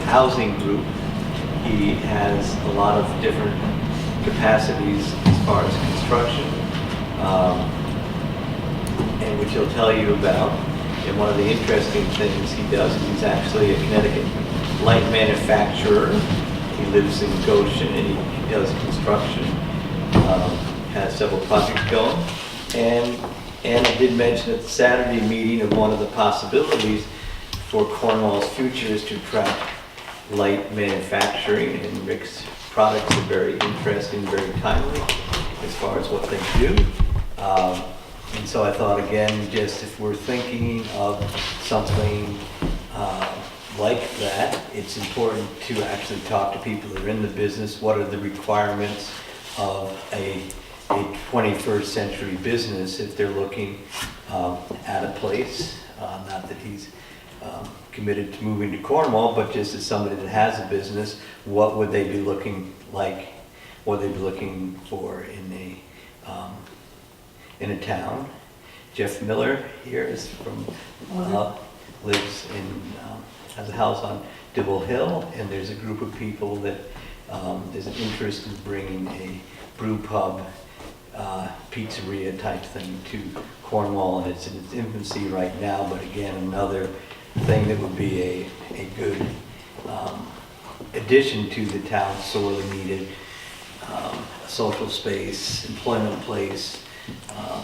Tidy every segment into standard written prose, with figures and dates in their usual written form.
housing group. He has a lot of different capacities as far as construction, and which he'll tell you about. And one of the interesting things he does, he's actually a Connecticut light manufacturer. He lives in Goshen and he does construction, has several projects going. And I did mention at the Saturday meeting of one of the possibilities for Cornwall's future is to attract light manufacturing, and Rick's products are very interesting, very timely as far as what they do. And so I thought, again, just if we're thinking of something like that, it's important to actually talk to people that are in the business. What are the requirements of a 21st century business if they're looking at a place? Not that he's committed to moving to Cornwall, but just as somebody that has a business, what would they be looking like? What would they be looking for in a town? Jeff Miller here is from lives in has a house on Dibble Hill, and there's a group of people that there's an interest in bringing a brew pub, pizzeria type thing to Cornwall, and it's in its infancy right now. But again, another thing that would be a good addition to the town, sorely needed social space, employment place.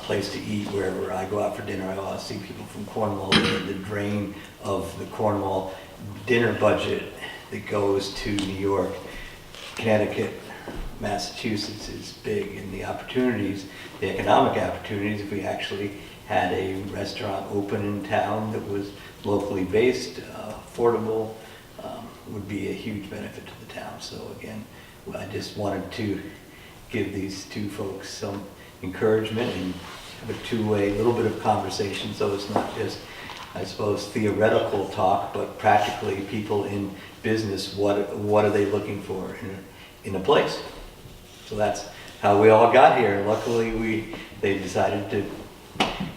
Place to eat. Wherever I go out for dinner, I always see people from Cornwall. The drain of the Cornwall dinner budget that goes to New York, Connecticut, Massachusetts is big, and the opportunities, the economic opportunities, if we actually had a restaurant open in town that was locally based, affordable, would be a huge benefit to the town. So again, I just wanted to give these two folks some encouragement and have a two-way, little bit of conversation, so it's not just, I suppose, theoretical talk, but practically people in business, what are they looking for in a place? So that's how we all got here. Luckily, they decided to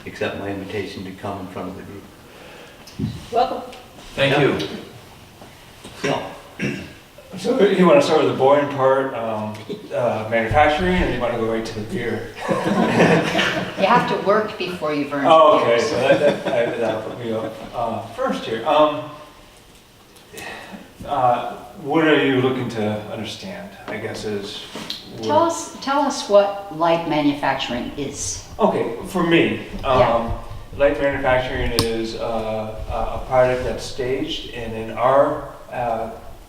accept my invitation to come in front of the group. Welcome. Thank you. So you want to start with the boring part, manufacturing, and you want to go right to the beer? You have to work before you've earned Oh, your okay, beers. so that'll put me up first here. What are you looking to understand, I guess is... Tell us what light manufacturing is. Okay, for me, Yeah. light manufacturing is a product that's staged, and in our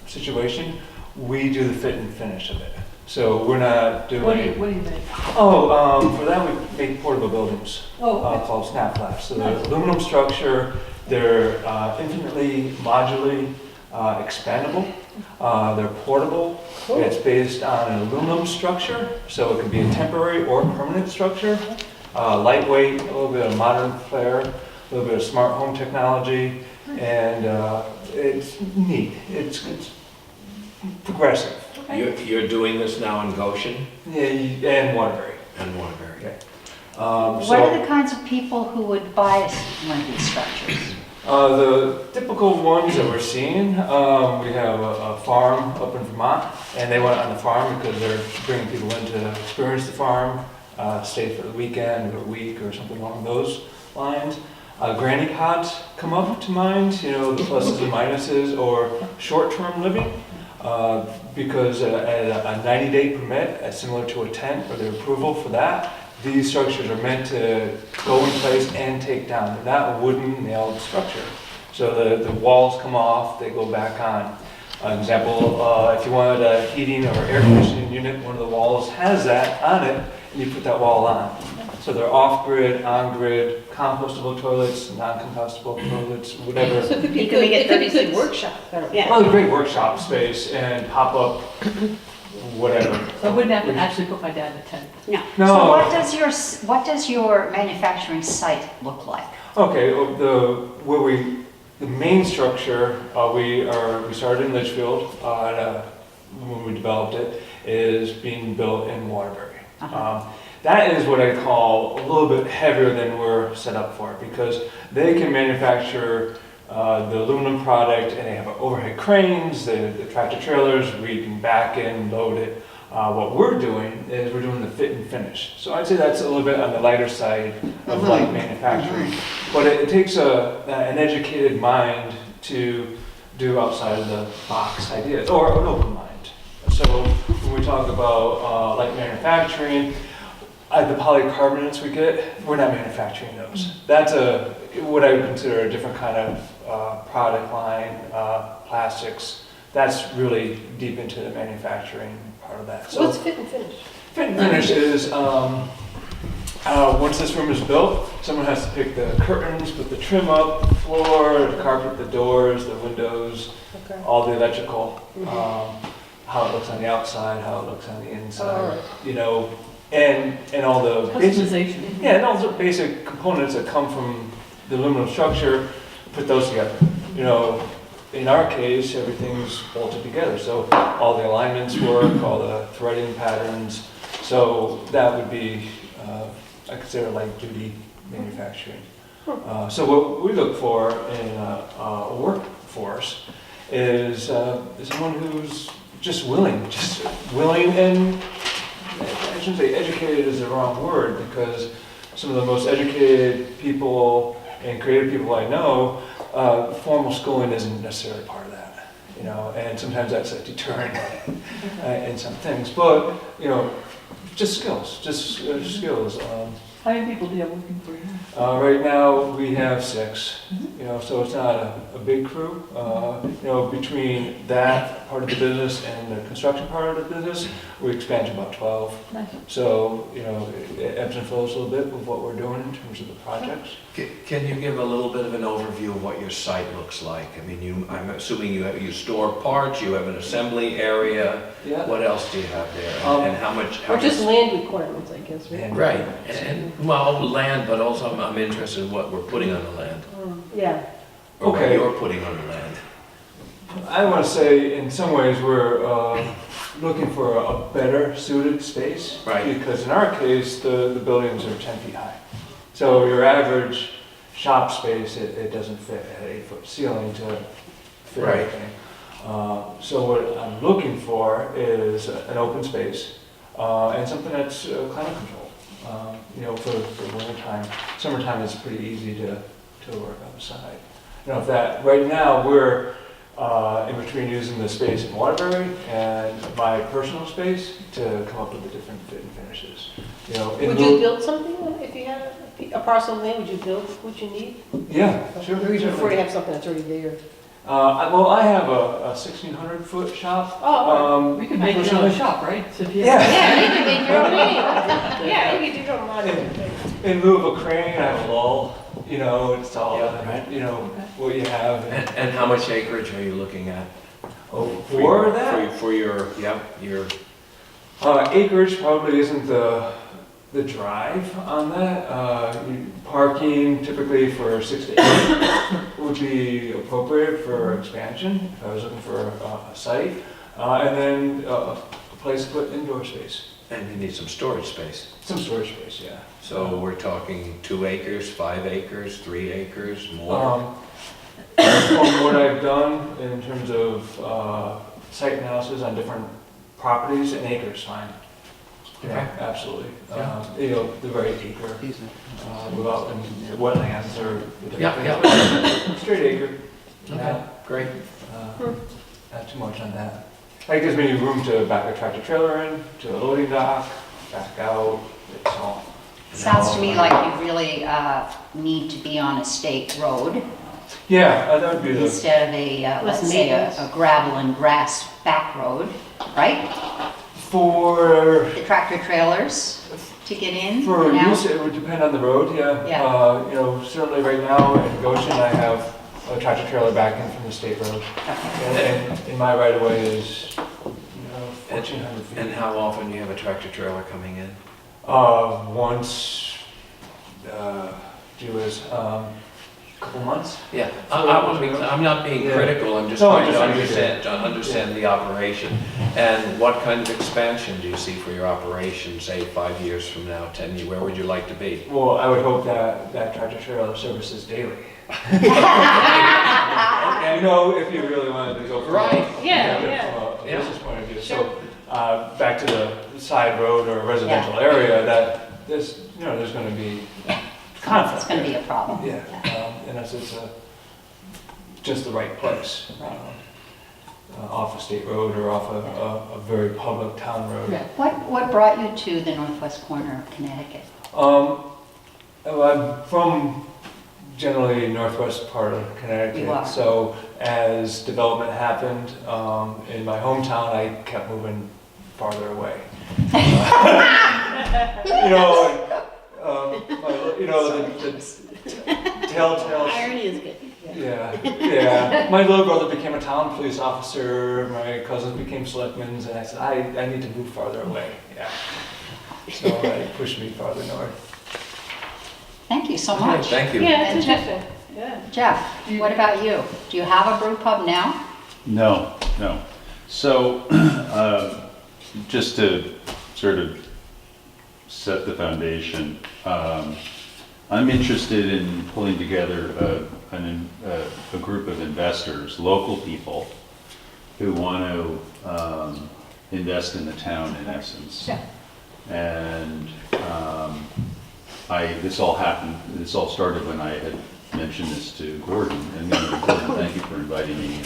situation, we do the fit and finish of it. So we're not doing... What do you make? For that we make portable buildings called snap flaps. So they're aluminum structure, they're infinitely modularly expandable, they're portable. Cool. It's based on an aluminum structure, so it can be a temporary or permanent structure. Lightweight, a little bit of modern flair, a little bit of smart home technology, and it's neat. It's progressive. Okay. You're doing this now in Goshen Yeah, and Waterbury. and Waterbury. Okay. What are the kinds of people who would buy one of these structures? The typical ones that we're seeing, we have a farm up in Vermont, and they want it on the farm because they're bringing people in to experience the farm, stay for the weekend or a week or something along those lines. Granny pods come up to mind, you know, the pluses and minuses, or short-term living, because a 90-day permit, similar to a tent, or the approval for that, these structures are meant to go in place and take down. They're not wooden nailed structure. So the walls come off, they go back on. An example, if you wanted a heating or air conditioning unit, one of the walls has that on it, and you put that wall on. So they're off-grid, on-grid, compostable toilets, non-compostable toilets, whatever. So it could be You can make it good, it could be 36. good workshop. Well, a great workshop space and pop-up, whatever. So I wouldn't have to actually put my dad in a tent. No. No. So what does your manufacturing site look like? Okay, the main structure, we started in Litchfield, when we developed it, is being built in Waterbury. That is what I call a little bit heavier than we're set up for, because they can manufacture the aluminum product, and they have overhead cranes, the tractor trailers, we can back in, load it. What we're doing is we're doing the fit and finish. So I'd say that's a little bit on the lighter side of light manufacturing. But it takes an educated mind to do outside of the box ideas, or an open mind. So when we talk about light manufacturing, the polycarbonates we get, we're not manufacturing those. That's what I would consider a different kind of product line, plastics. That's really deep into the manufacturing part of that. So What's fit and finish? fit and finish is, once this room is built, someone has to pick the curtains, put the trim up, the floor, the carpet, the doors, the windows, Okay. all the electrical, how it looks on the outside, how it looks on the inside, Alright. you know, and all the basic, Customization. yeah, and all the basic components that come from the aluminum structure, put those together. You know, in our case, everything's bolted together, so all the alignments work, all the threading patterns, so that would be, I consider light duty manufacturing. So what we look for in a workforce is someone who's just willing and I shouldn't say educated is the wrong word, because some of the most educated people and creative people I know, formal schooling isn't necessarily part of that, you know, and sometimes that's a deterrent in some things, but, you know, just skills, skills. How many people do you have working for you? Right now, we have 6, you know, so it's not a big crew. You know, between that part of the business and the construction part of the business, we expand to about 12. Nice. So, you know, it ebbs and flows a little bit with what we're doing in terms of the projects. Can you give a little bit of an overview of what your site looks like? I mean, I'm assuming you store parts, you have an assembly area. Yeah. What else do you have there? And how much? Or just land requirements, I guess, right? Right, and, well, land, but also I'm interested in what we're putting on the land, Yeah. or what Okay. you're putting on the land. I want to say, in some ways, we're looking for a better suited space. Right. Because in our case, the buildings are 10 feet high. So your average shop space, it doesn't fit at 8-foot ceiling to fit Right. everything. So what I'm looking for is an open space and something that's climate controlled. You know, for winter time. Summertime is pretty easy to work outside. You know, if that, right now, we're in between using the space in Waterbury and my personal space to come up with the different fit and finishes. You know, in Would you build something if you had a parcel of land? Would you build what you need? Yeah, sure. Or would you prefer certainly. to have something that's already there? Well, I have a 1,600-foot shop. Oh, We could make your own personally- shop, right? So if you- Yeah. yeah, you can make your own name. Yeah, you can do your own modular thing. In lieu of a crane, I have a lull. You know, it's all, Yeah, right. you know, what you have. And how much acreage are you looking at? For that? For your, yeah, your, Acreage probably isn't the drive on that. Parking typically for 6 to 8 would be appropriate for expansion if I was looking for a site. And then a place to put indoor space. and you need some storage space. Some storage space, yeah. So we're talking 2 acres, 5 acres, 3 acres, more? From what I've done in terms of site analysis on different properties, an acre is fine. Yeah, Okay. absolutely. Yeah. You know, the right acre, without, and the wetlands or. the different Yeah, things. Straight acre. Okay, great. Not too much on that. That gives me room to back a tractor trailer in, to a loading dock, back out, it's all. Sounds to me like you really need to be on a state road Yeah, that would be the, instead of a, Less let's say, maintenance. a gravel and grass back road, right? for The tractor trailers to get in For and use, out. it would depend on the road, yeah. Yeah. You know, certainly right now in Goshen, I have a tractor trailer backing from the state road. And in my right of way is, you know, 1,400 feet. And how often do you have a tractor trailer coming in? Once, couple months. Yeah, I'm not being Yeah. critical, I'm just No, trying to just understand the operation. And what kind of expansion do you see for your operation, say 5 years from now, 10 years? Where would you like to be? Well, I would hope that tractor trailer services daily. You know, if you really wanted to go from Right. from a Yeah. business point of view. Sure. So, back to the side road or residential area, that there's, you know, there's gonna be conflict. It's gonna be a problem. Yeah, and it's just the right place, off a state road or off a very public town road. Yeah. What brought you to the northwest corner of Connecticut? Well, I'm from generally northwest part of Connecticut. You are. So as development happened in my hometown, I kept moving farther away. You know, the telltale. Irony is good. Yeah. My little brother became a town police officer. My cousins became selectmen, and I said, I need to move farther away. Yeah. So that pushed me farther north. Thank you so much. Thank you. Yeah, that's And Jeff- interesting. Yeah. Jeff, what about you? Do you have a brew pub now? No. So, just to sort of set the foundation, I'm interested in pulling together a group of investors, local people, who want to invest in the town in essence. Yeah. And this all started when I had mentioned this to Gordon, and Gordon, thank you for inviting me.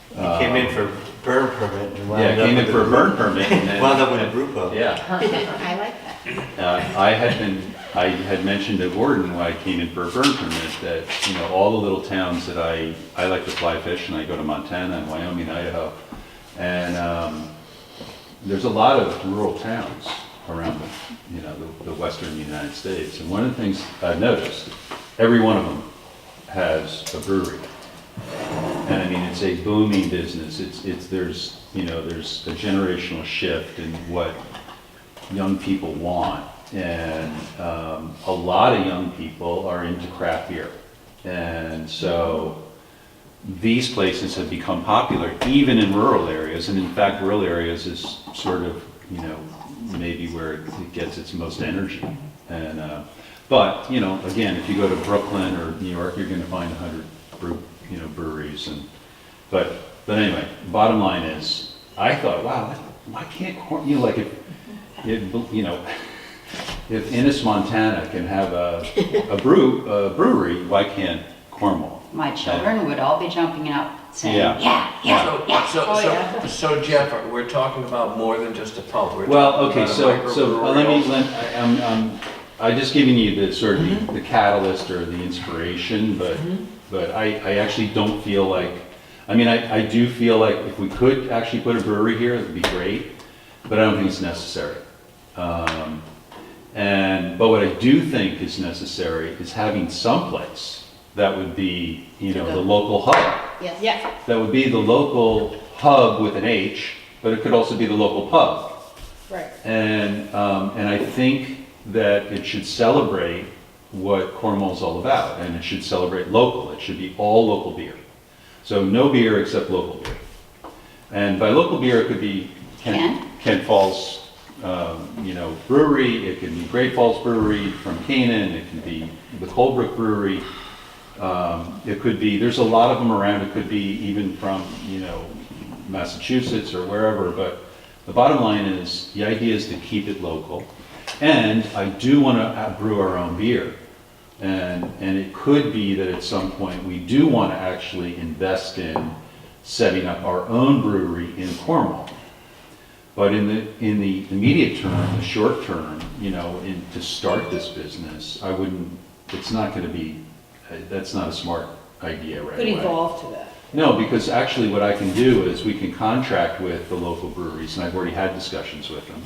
He came in for burn permit and wound Yeah, up came in with for a burn permit. and then- Wound up with a brew pub. Yeah. I like that. I had mentioned to Gordon when I came in for a burn permit that, you know, all the little towns that I like to fly fish, and I go to Montana and Wyoming, Idaho, and there's a lot of rural towns around the western United States. And one of the things I've noticed, every one of them has a brewery. And I mean, it's a booming business. There's a generational shift in what young people want. And a lot of young people are into craft beer. And so these places have become popular even in rural areas. And in fact, rural areas is sort of, maybe where it gets its most energy. And but again, if you go to Brooklyn or New York, you're going to find 100 breweries. But anyway, bottom line is, I thought, wow, why can't if Ennis, Montana can have a brewery, why can't Cornwall? My children would all be jumping out saying, Yeah. So Jeff, we're talking about more than just a pub. We're Well, talking okay, about a so microbrewery also. I'm just giving you the sort of the catalyst or the inspiration, but I actually don't feel like, I do feel like if we could actually put a brewery here, it would be great, but I don't think it's necessary. But what I do think is necessary is having some place that would be, the local hub. Yes. Yeah. That would be the local hub with an H, but it could also be the local pub. Right. And I think that it should celebrate what Cornwall's all about, and it should celebrate local. It should be all local beer. So no beer except local beer. And by local beer, it could be Kent Falls, brewery. It could be Great Falls Brewery from Canaan. It could be the Colebrook Brewery. It could be, there's a lot of them around. It could be even from, Massachusetts or wherever. But the bottom line is, the idea is to keep it local. And I do want to brew our own beer. And it could be that at some point we do want to actually invest in setting up our own brewery in Cornwall. But in the immediate term, the short term, to start this business, it's not going to be, that's not a smart idea right Could away. evolve to that. No, because actually what I can do is we can contract with the local breweries, and I've already had discussions with them,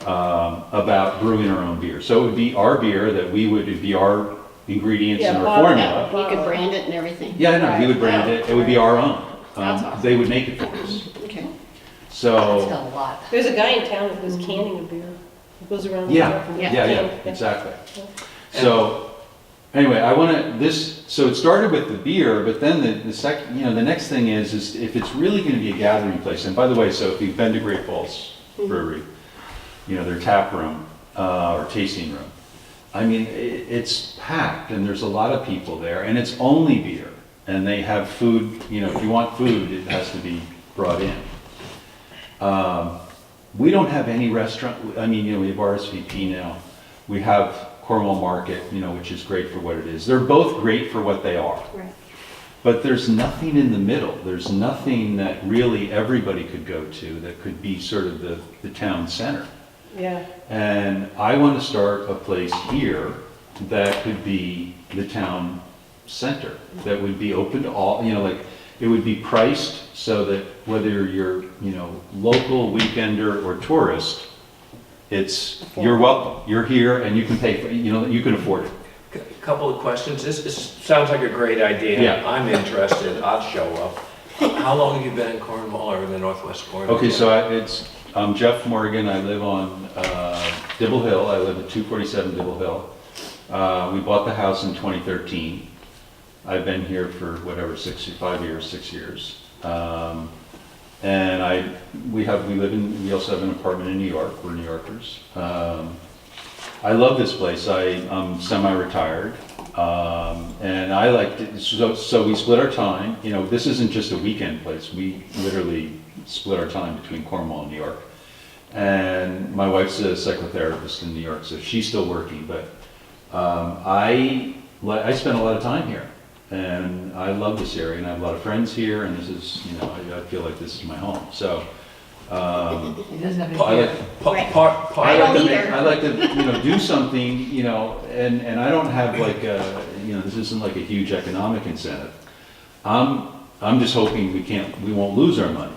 about brewing our own beer. So it would be our beer that it'd be our ingredients and our formula. You could brand it and everything. Yeah, no, he would brand it, it would be our own. That's awesome. They would make it for us. Okay. That's So, still a lot. There's a guy in town that does canning of beer. He goes around. yeah, exactly. So, anyway, so it started with the beer, but then the next thing is if it's really gonna be a gathering place, and by the way, so if you've been to Great Falls Brewery, their tap room, or tasting room, it's packed and there's a lot of people there and it's only beer. And they have food, you know, if you want food, it has to be brought in. We don't have any restaurant, I mean, you know, we have RSVP now. We have Cornwall Market, you know, which is great for what it is. They're both great for what they are. Right. But there's nothing in the middle. There's nothing that really everybody could go to that could be sort of the town center. Yeah. And I want to start a place here that could be the town center, that would be open to all, you know, like, it would be priced so that whether you're, you know, local, weekender, or tourist, you're welcome. You're here and you can pay for, you know, you can afford it. A couple of questions. This sounds like a great idea. Yeah. I'm interested. I'll show up. How long have you been in Cornwall or in the Northwest Cornwall? Okay, so I'm Jeff Morgan. I live on Dibble Hill. I live at 247 Dibble Hill. We bought the house in 2013. I've been here for whatever, 6 years. And we also have an apartment in New York. We're New Yorkers. I love this place. I'm semi-retired. And I liked it. So we split our time. You know, this isn't just a weekend place. We literally split our time between Cornwall and New York. And my wife's a psychotherapist in New York, so she's still working. But I spend a lot of time here. And I love this area, and I have a lot of friends here, and this is, you know, I feel like this is my home. So, He doesn't have I any. like, I don't either. I like to, you know, do something, you know, and I don't have like you know, this isn't like a huge economic incentive. I'm just hoping we won't lose our money.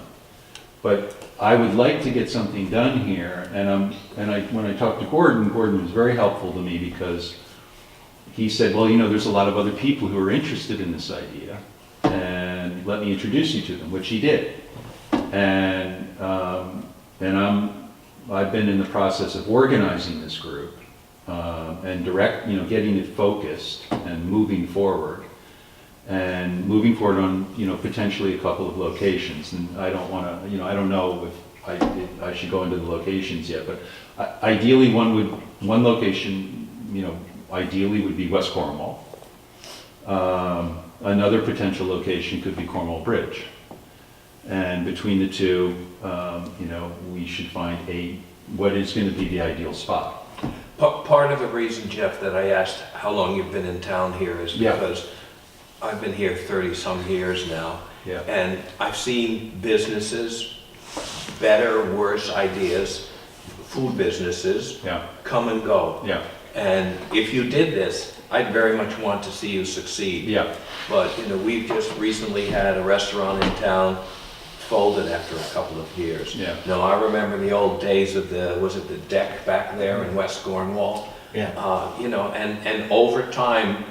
But I would like to get something done here, and when I talked to Gordon was very helpful to me because he said, well, you know, there's a lot of other people who are interested in this idea, and let me introduce you to them, which he did. And I've been in the process of organizing this group and getting it focused and moving forward on, you know, potentially a couple of locations. And I don't want to, you know, I don't know if I should go into the locations yet, but ideally one location, you know, ideally would be West Cornwall. Another potential location could be Cornwall Bridge. And between the two, you know, we should find what is going to be the ideal spot. Part of the reason, Jeff, that I asked how long you've been in town here is because I've been here 30-some years now. Yeah. And I've seen businesses, better, worse ideas, food businesses, come and go. Yeah. And if you did this, I'd very much want to see you succeed. Yeah. But, you know, we've just recently had a restaurant in town folded after a couple of years. Yeah. Now, I remember the old days of the deck back there in West Cornwall? Yeah. You know, and over time,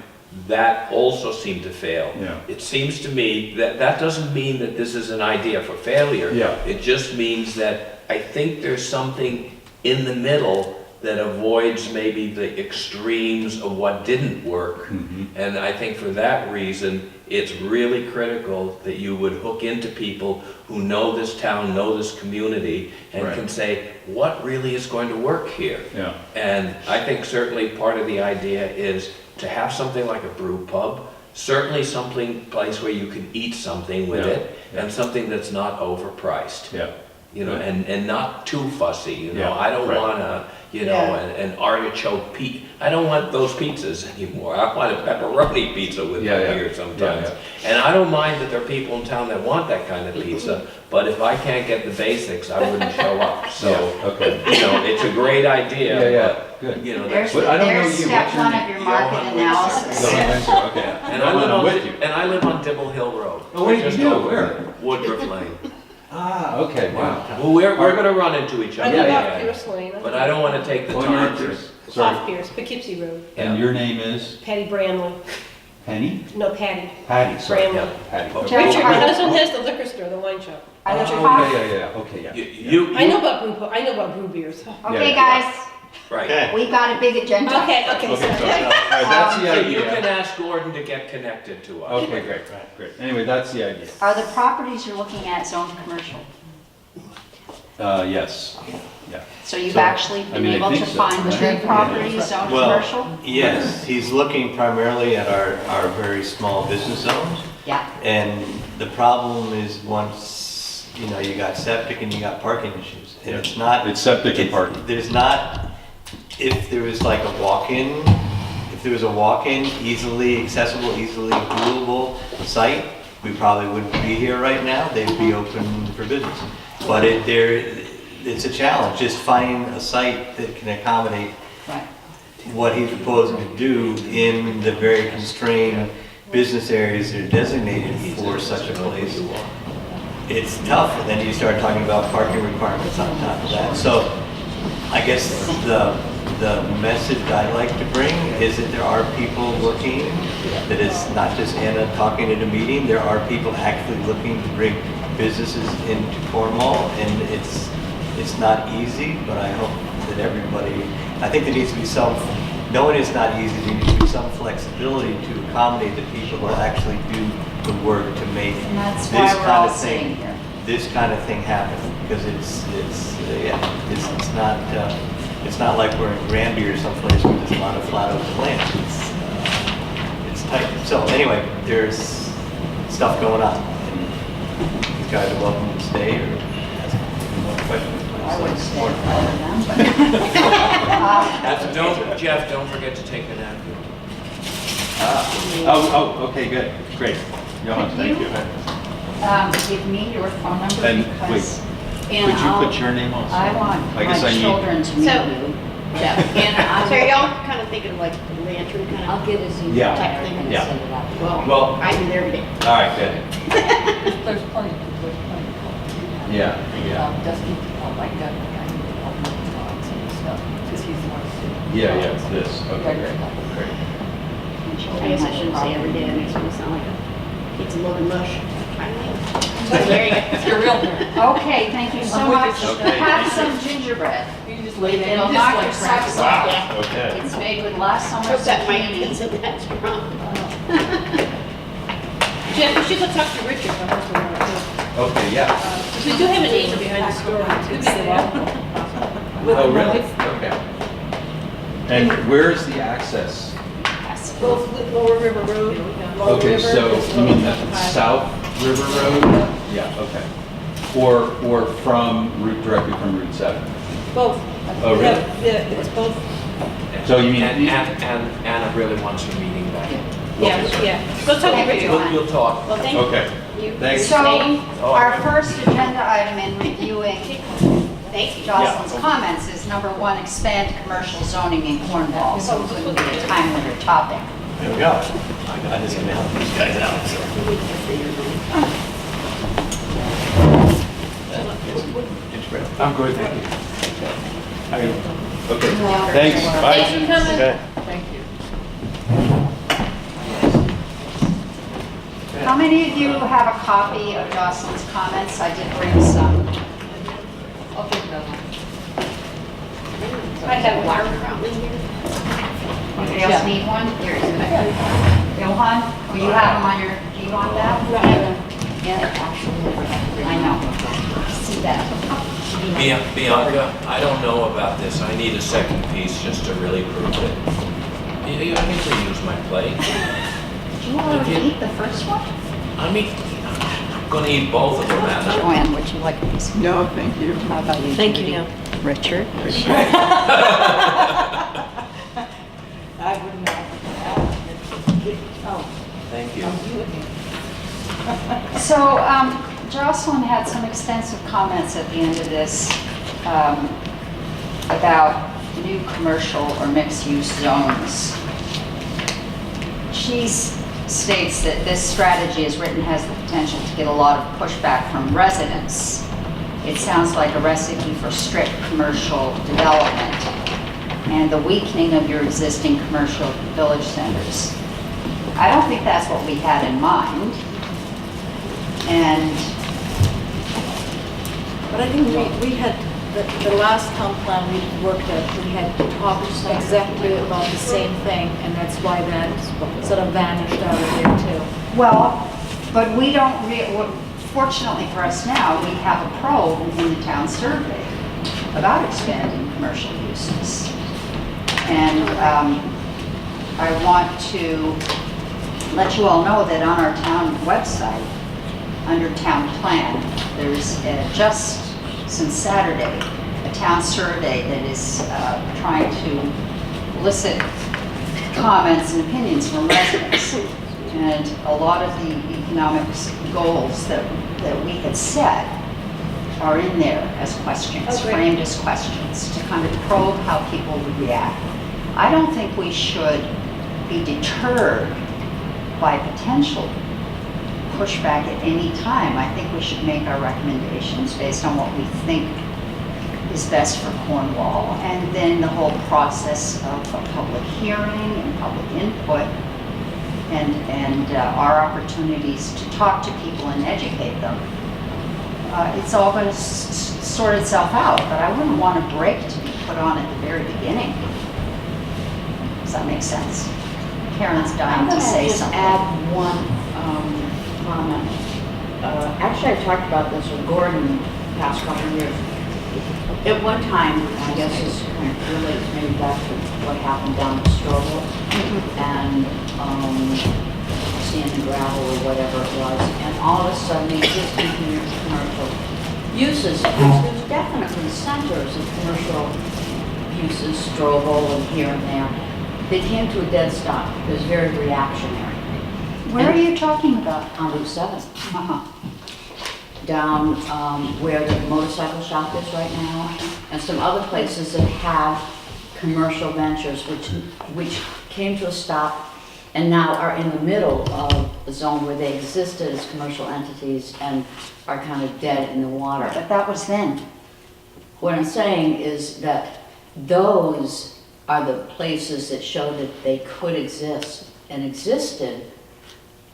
that also seemed to fail. Yeah. It seems to me that doesn't mean that this is an idea for failure. Yeah. It just means that I think there's something in the middle that avoids maybe the extremes of what didn't work. Mm-hmm. And I think for that reason, it's really critical that you would hook into people who know this town, know this community, and can say, what really is going to work here? Yeah. And I think certainly part of the idea is to have something like a brew pub, certainly place where you can eat something with it, and something that's not overpriced. Yeah. You know, and not too fussy, you know. Yeah, I don't right. want a, you know, an artichoke pizza. I don't want those pizzas anymore. I want a pepperoni pizza with beer sometimes. And I don't mind that there are people in town that want that kind of pizza, but if I can't get the basics, I wouldn't show up. So, you know, it's a great idea, but, Good. you know, There's, that's... But I don't know there's you. step What's your one name? of your market analysis. Okay. And I with you. live on Dibble Hill Road. Oh, wait, you Just do? over Where? Woodruff Lane. Ah, okay, wow. Well, we're gonna run into each I other. live Yeah, off Pierce Lane. But I don't wanna take the Oh, time you're to... just- Sorry. Off Pierce, Poughkeepsie Road. And your name is Patty Bramley. Penny? No, Patty. Patty, sorry. Bramley. Patty. Okay. Okay. Richard, my husband has the liquor store, the wine shop. Are the Oh, top- okay, yeah. You, I know about brew beers. Okay, Yeah. guys, right. we've got a big agenda. Okay. Okay, so, all right, that's the So you can idea. ask Gordon to get connected to us. Okay, great. Anyway, that's the idea. Are the properties you're looking at zoned commercial? Yes, yeah. So you've So, actually I been mean, I able think to so, find right? three properties zoned Well, commercial? yes, he's looking primarily at our very small business zones. Yeah, And the problem is once, you know, you got septic and you got parking issues. And it's not. It's septic and parking. There's not, if there was like a walk-in, if there was a walk-in, easily accessible, easily doable site, we probably wouldn't be here right now. They'd be open for business. But it's a challenge, just finding a site that can accommodate right. what he's proposing to do in the very constrained business areas that are designated for such a place. It's tough, and then you start talking about parking requirements on top of that. So I guess the message I like to bring is that there are people looking, that it's not just Anna talking at a meeting, there are people actually looking to bring businesses into Cornwall, and it's not easy, but I hope that everybody, I think there needs to be some, knowing it's not easy, there needs to be some flexibility to accommodate the people who actually do the work to make And that's this why we're all kind of sitting thing, here. this kind of thing happen, because it's not like we're in Granby or someplace where there's a lot of flat open land. It's tight. So anyway, there's stuff going on. And these guys are welcome to stay or ask more questions. I would stay for them, Don't, Jeff, don't forget to take a nap. Okay, good, great. Johan, thank you. Give me your phone number And because Could you put your name also? I want I guess my I need- children to meet So- you. So are y'all kind of thinking of like the lantern kind I'll of? get his email Yeah. and Yeah. send it out. Well- I do there every day. All right, good. There's plenty. Yeah, yeah. Dusty, like that guy, and stuff, because he's the one who's. Yeah, it's this, okay, great, great. I guess I shouldn't say every day, that makes me sound like it's a load of mush. There you go. It's your real name. Okay, thank you so I'm with much. you. Okay, Have thank some gingerbread. You can just lay there. It'll and knock just, your like, socks crack it. off. Wow, okay. It's made with last Hope summer's that might zucchini. isn't that strong. Jeff, you should go talk to Richard, my husband. Okay, yeah. We do have an angel behind the store. Oh, really? Okay. And where is the access? Both Lower River Road. Lower Okay, River, so this you mean little the high- South River Road? Yeah, okay. Or from directly from Route 7? Both. Oh, really? Yeah, it's both. So you mean- And Anna really wants her meeting back. Yeah, yeah. Go talk to Thank Richard. you. You'll talk. Well, thank you. Okay, You. thanks. So, Staying? our first agenda item in reviewing Thank you. Jocelyn's comments is number one, expand commercial zoning in Cornwall. So it wouldn't be a time limit topic. There we go. I'm just gonna help these guys out, so. I'm good, thank you. Okay, Yeah. thanks, bye. Thanks for coming. Okay. Thank you. How many of you have a copy of Jocelyn's comments? I did bring some. I'll take another one. I have a wire fountain in here. Anybody else need one? Here, Johan, will you have them on your, do you want that? Yeah, actually, I know. See that? Bianca, I don't know about this. I need a second piece just to really prove it. I think we use my plate. Did you already eat the first one? I mean, I'm gonna eat both of them, Anna. Joanne, would you like this? No, thank you. How about you? Thank you, Judy? no. Richard? I wouldn't have. Oh, Thank you. So Jocelyn had some extensive comments at the end of this about new commercial or mixed-use zones. She states that this strategy as written has the potential to get a lot of pushback from residents. It sounds like a recipe for strict commercial development and the weakening of your existing commercial village centers. I don't think that's what we had in mind. And But I think we had, the last town plan we worked at, we had talked exactly about the same thing, and that's why that sort of vanished out of there too. well, but we don't, fortunately for us now, we have a probe in the town survey about expanding commercial uses. And I want to let you all know that on our town website, under town plan, there's just since Saturday, a town survey that is trying to elicit comments and opinions from residents. And a lot of the economic goals that we had set are in there as questions, framed as questions, to kind of probe how people would react. I don't think we should be deterred by potential pushback at any time. I think we should make our recommendations based on what we think is best for Cornwall, and then the whole process of a public hearing and public input and our opportunities to talk to people and educate them. It's all going to sort itself out, but I wouldn't want a break to be put on at the very beginning. Does that make sense? Karen's dying to say something. I'm going to just add one comment. Actually, I talked about this with Gordon the past couple of years. At one time, I guess this kind of relates maybe back to what happened down at Strobel and sand and gravel or whatever it was, and all of a sudden the existing commercial uses, there's definitely centers of commercial uses, Strobel and here and there. They came to a dead stop. It was very reactionary. Where are you talking about? On Route 7. Uh-huh. Down where the motorcycle shop is right now, and some other places that have commercial ventures which came to a stop and now are in the middle of a zone where they existed as commercial entities and are kind of dead in the water. But that was then. What I'm saying is that those are the places that show that they could exist and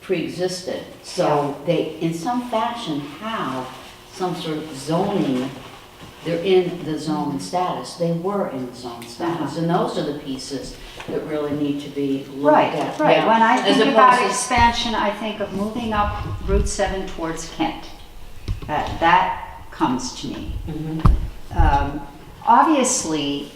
pre-existed. So they, in some fashion, have some sort of zoning. They're in the zone status. They were in the zone status. And those are the pieces that really need to be looked at. Right. Yeah. When I As think about opposed to- expansion, I think of moving up Route 7 towards Kent. That comes to me. Obviously,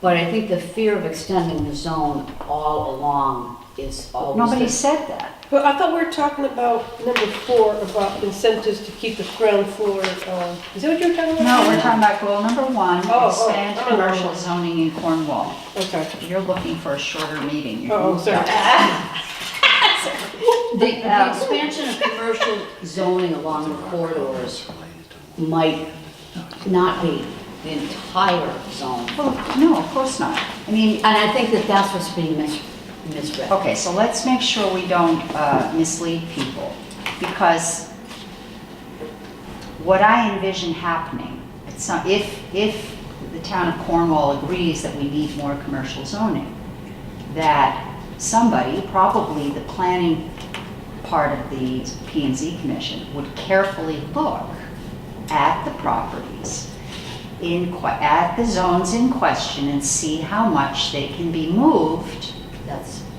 But I think the fear of extending the zone all along is always. nobody said that. But I thought we were talking about number 4, about incentives to keep the ground floor, is that what you were talking about? No, we're talking about goal number 1, Oh, expand oh, oh. commercial zoning in Cornwall. Okay. You're looking for a shorter meeting. Oh, sorry. The expansion of commercial zoning along the corridors might not be the entire zone. Well, no, of course not. I mean, And I think that that's what's being misread. okay, so let's make sure we don't mislead people, because what I envision happening, if the town of Cornwall agrees that we need more commercial zoning, that somebody, probably the planning part of the P&Z Commission, would carefully look at the properties at the zones in question and see how much they can be moved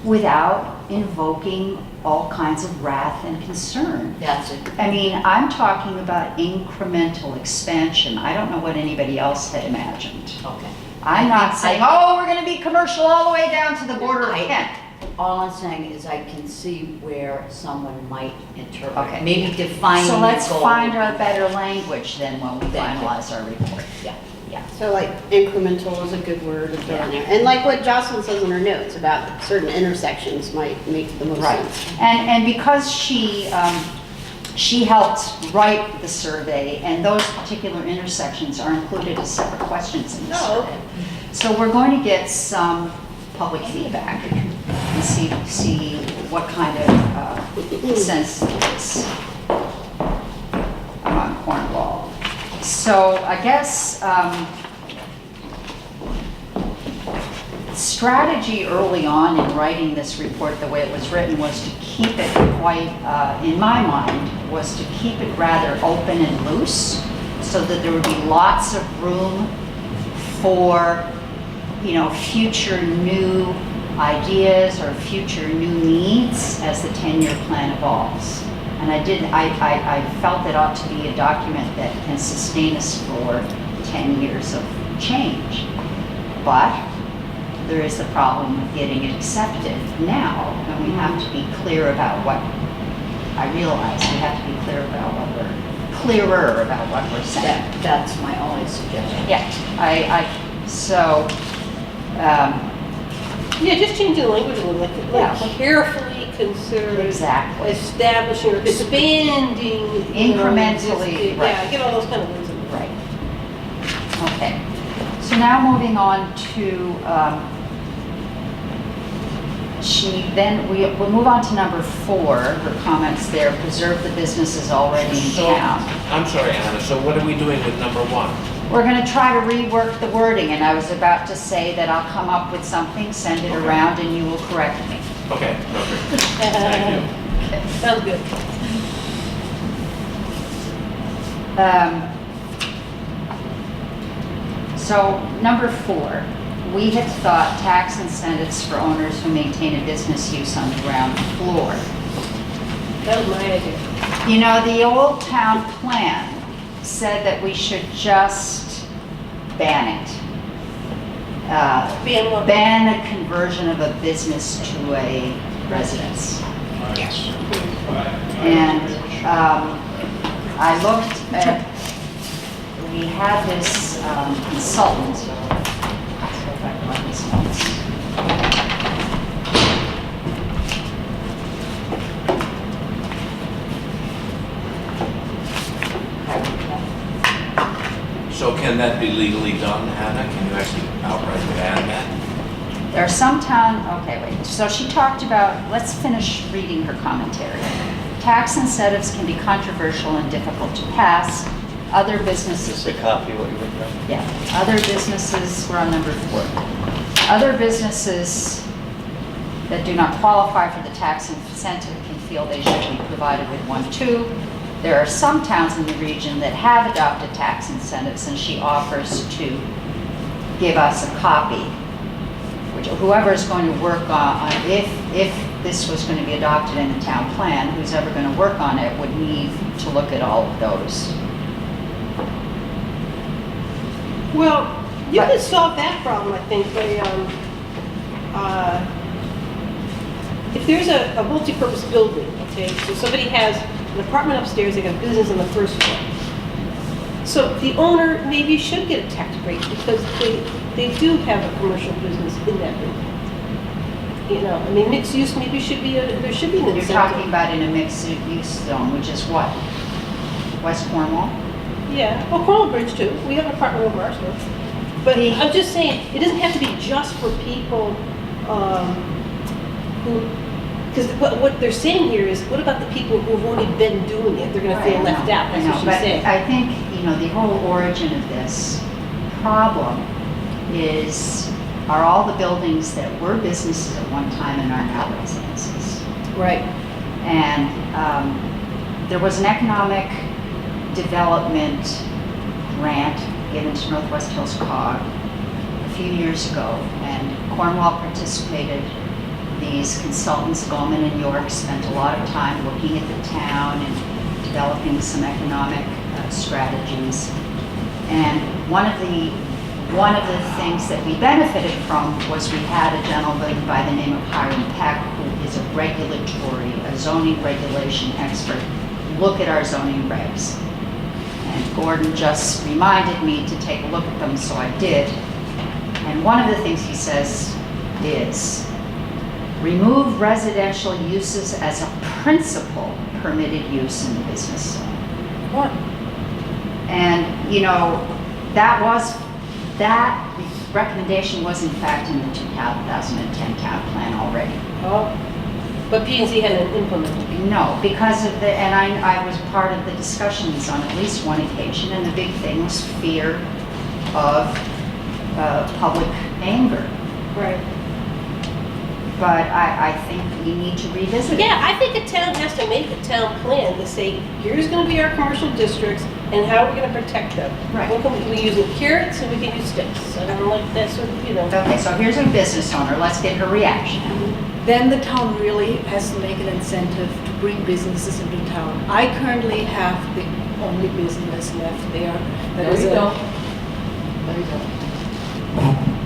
without invoking all kinds of wrath and concern. That's it. I mean, I'm talking about incremental expansion. I don't know what anybody else had imagined. Okay. I'm not saying, oh, we're going to be commercial all the way down to the border of Kent. All I'm saying is I can see where someone might interpret, Okay. maybe defining the So let's goal. find our better language then when we Thank you. finalize our report. Yeah. So like incremental is a good word to throw in there. And like what Jocelyn says in her notes about certain intersections might make the most Right. sense. And because she helped write the survey, and those particular intersections are included as separate questions in the Oh, survey. So we're going to get some public feedback and see what kind of sense there is on Cornwall. So I guess strategy early on in writing this report, the way it was written, was to keep it quite, in my mind, was to keep it rather open and loose, so that there would be lots of room for, future new ideas or future new needs as the 10-year plan evolves. And I felt it ought to be a document that can sustain us for 10 years of change. But there is the problem of getting it accepted now, and we have to be clear about what, I realize we have to be clearer about what we're saying. That's my only suggestion. Yeah, so, Yeah, just changing the language a little, like Yeah. carefully consider exactly. establishing or expanding. Incrementally, right. Yeah, get all those kind of words in there. Right. Okay. So now moving on to, we'll move on to number 4, her comments there, preserve the businesses already in So, town. I'm sorry, Anna, so what are we doing with number 1? We're going to try to rework the wording, and I was about to say that I'll come up with something, send it around, and you will correct me. Okay, perfect. Thank you. Sounds good. So, number 4, we had thought tax incentives for owners who maintain a business use on the ground floor. That was my idea. You know, the old town plan said that we should just ban it. Ban what? Ban a conversion of a business to a residence. Yes. And I looked at, we had this consultant. Let's go back to my notes. So can that be legally done, Anna? Can you actually outright ban that? There are some okay, wait. So she talked about, let's finish reading her commentary. Tax incentives can be controversial and difficult to pass. Other Is businesses, this a copy of what you wrote down? yeah, other businesses, we're on number 4. Other businesses that do not qualify for the tax incentive can feel they should be provided with one too. There are some towns in the region that have adopted tax incentives, and she offers to give us a copy, which whoever is going to work on, if this was going to be adopted in the town plan, who's ever going to work on it would need to look at all of those. Well, you But- could solve that problem, I think, by, if there's a multi-purpose building, okay, so somebody has an apartment upstairs, they got a business on the first floor. So the owner maybe should get a tax break because they do have a commercial business in that building. You know, I mean, mixed use maybe should be, there should be an You're incentive. talking about in a mixed-use zone, which is what? West Cornwall? Yeah, well, Cornwall Bridge too, we have an apartment over our store. But I'm just saying, it doesn't have to be just for people who, because what they're saying here is, what about the people who've already been doing it? They're gonna feel left out, that's what she's saying. But I think, you know, the whole origin of this problem are all the buildings that were businesses at one time and are now residences. Right. And there was an economic development grant given to Northwest Hills COG a few years ago, and Cornwall participated. These consultants, Goldman and York, spent a lot of time looking at the town and developing some economic strategies. And one of the things that we benefited from was we had a gentleman by the name of Hiram Peck, who is a zoning regulation expert, look at our zoning regs. And Gordon just reminded me to take a look at them, so I did. And one of the things he says is, remove residential uses as a principal permitted use in the business zone. What? And, you know, that recommendation was in fact in the 2010 town plan already. Oh, but P&Z hadn't implemented. No, because of and I was part of the discussions on at least one occasion, and the big thing was fear of public anger. Right. But I think we need to revisit it. Yeah, I think a town has to make a town plan to say, here's gonna be our commercial districts, and how are we gonna protect them? Right. What can we use carrots, and we can use sticks, and I'm like, that's what, you know. Okay, so here's a business owner, let's get her reaction. Then the town really has to make an incentive to bring businesses into town. I currently have the only business left there. That is There you a- go. There you go.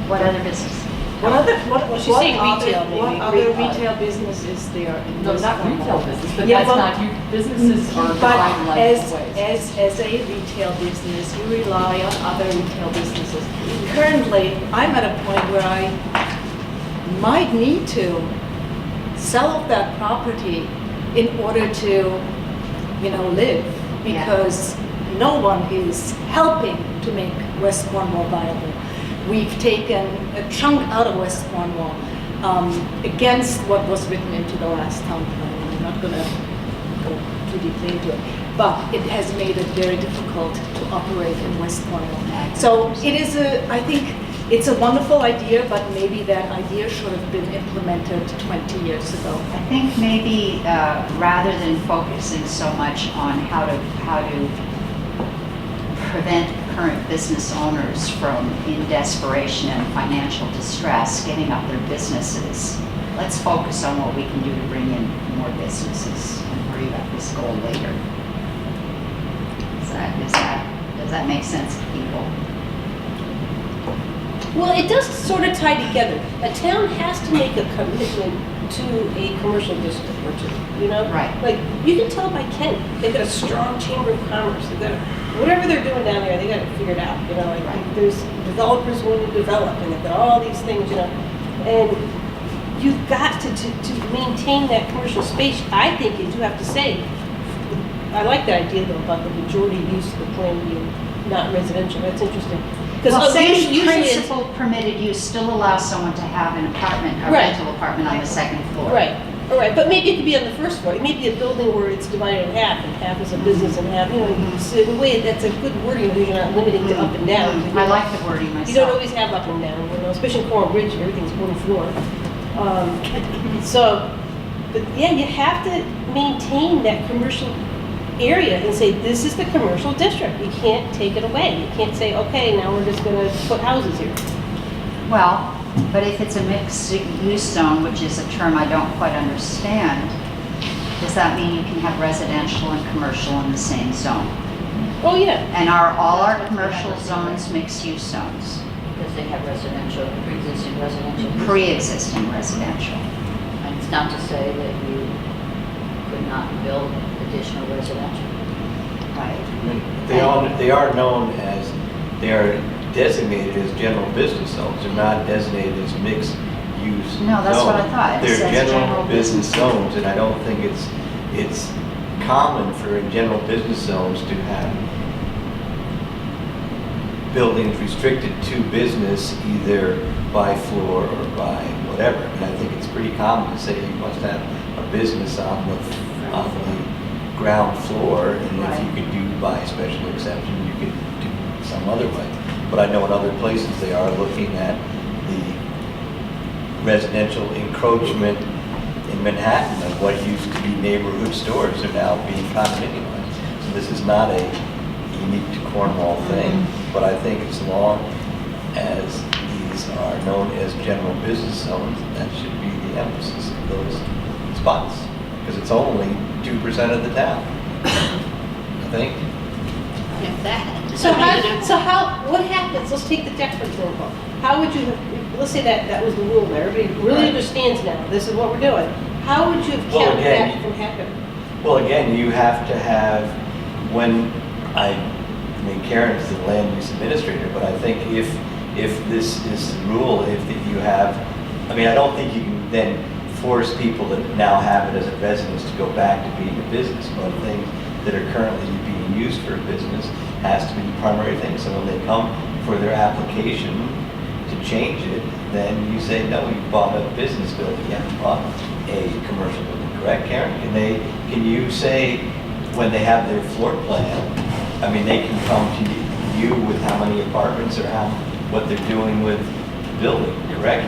What other business? What she's saying other- retail, maybe. What other retail business is there in No, West not Cornwall? retail business, but Yeah, that's but- not, businesses are But defined like ways. as a retail business, you rely on other retail businesses. Currently, I'm at a point where I might need to sell off that property in order to, live, because no one is helping to make West Cornwall viable. We've taken a chunk out of West Cornwall against what was written into the last town plan. I'm not going to go too deeply into it, but it has made it very difficult to operate in West Cornwall. So it is I think it's a wonderful idea, but maybe that idea should have been implemented 20 years ago. I think maybe rather than focusing so much on how to prevent current business owners from, in desperation and financial distress, getting up their businesses, let's focus on what we can do to bring in more businesses and worry about this goal later. Does that make sense to people? Well, it does sort of tie together. A town has to make a commitment to a commercial district or two, Right. Like, you can tell by Kent, they've got a strong chamber of commerce, they've got, whatever they're doing down there, they got it figured out, like, Right. there's developers willing to develop, and they've got all these things, and you've got to maintain that commercial space. I think you do have to say, I like the idea though about the majority use of the plan being not residential, that's interesting. Well, same usually it's- principal permitted use still allows someone to have an apartment, a Right. rental apartment on the second floor. Right, all right, but maybe it could be on the first floor. It may be a building where it's divided in half, and half is a business and half, so in a way, that's a good wording, because you're not limiting to up and down. I like the wording You don't myself. always have up and down, especially in Coral Bridge, everything's one floor. So, but yeah, you have to maintain that commercial area and say, this is the commercial district. You can't take it away. You can't say, okay, now we're just gonna put houses here. Well, but if it's a mixed-use zone, which is a term I don't quite understand, does that mean you can have residential and commercial in the same zone? Oh, yeah. And are all our commercial zones mixed-use zones? Because they have residential, pre-existing residential. Pre-existing residential. And it's not to say that you could not build additional residential. Right. They are known as, they are designated as general business zones. They're not designated as mixed use. No, that's what I thought. It They're says general business zones, and I don't think it's common for general business zones to have buildings restricted to business either by floor or by whatever. And I think it's pretty common to say you must have a business on the ground floor, and if you could do by special exception, you could do some other way. But I know in other places they are looking at the residential encroachment in Manhattan of what used to be neighborhood stores are now being condominiumized. So this is not a unique to Cornwall thing, but I think as long as these are known as general business zones, that should be the emphasis of those spots, because it's only 2% of the town, I think. If that. What happens, let's take the deck for example. How would you have, let's say that was the rule there, everybody really understands now, this is what we're doing. How would you have Well, kept again, that from happening? Well, again, you have to have, Karen's the land use administrator, but I think if this is the rule, if you have, I don't think you can then force people that now have it as a residence to go back to being a business, but things that are currently being used for a business has to be the primary thing. So when they come for their application to change it, then you say, no, you bought a business building, you haven't bought a commercial building, correct, Karen? Can you say, when they have their floor plan, they can come to you with how many apartments or what they're doing with the building, correct?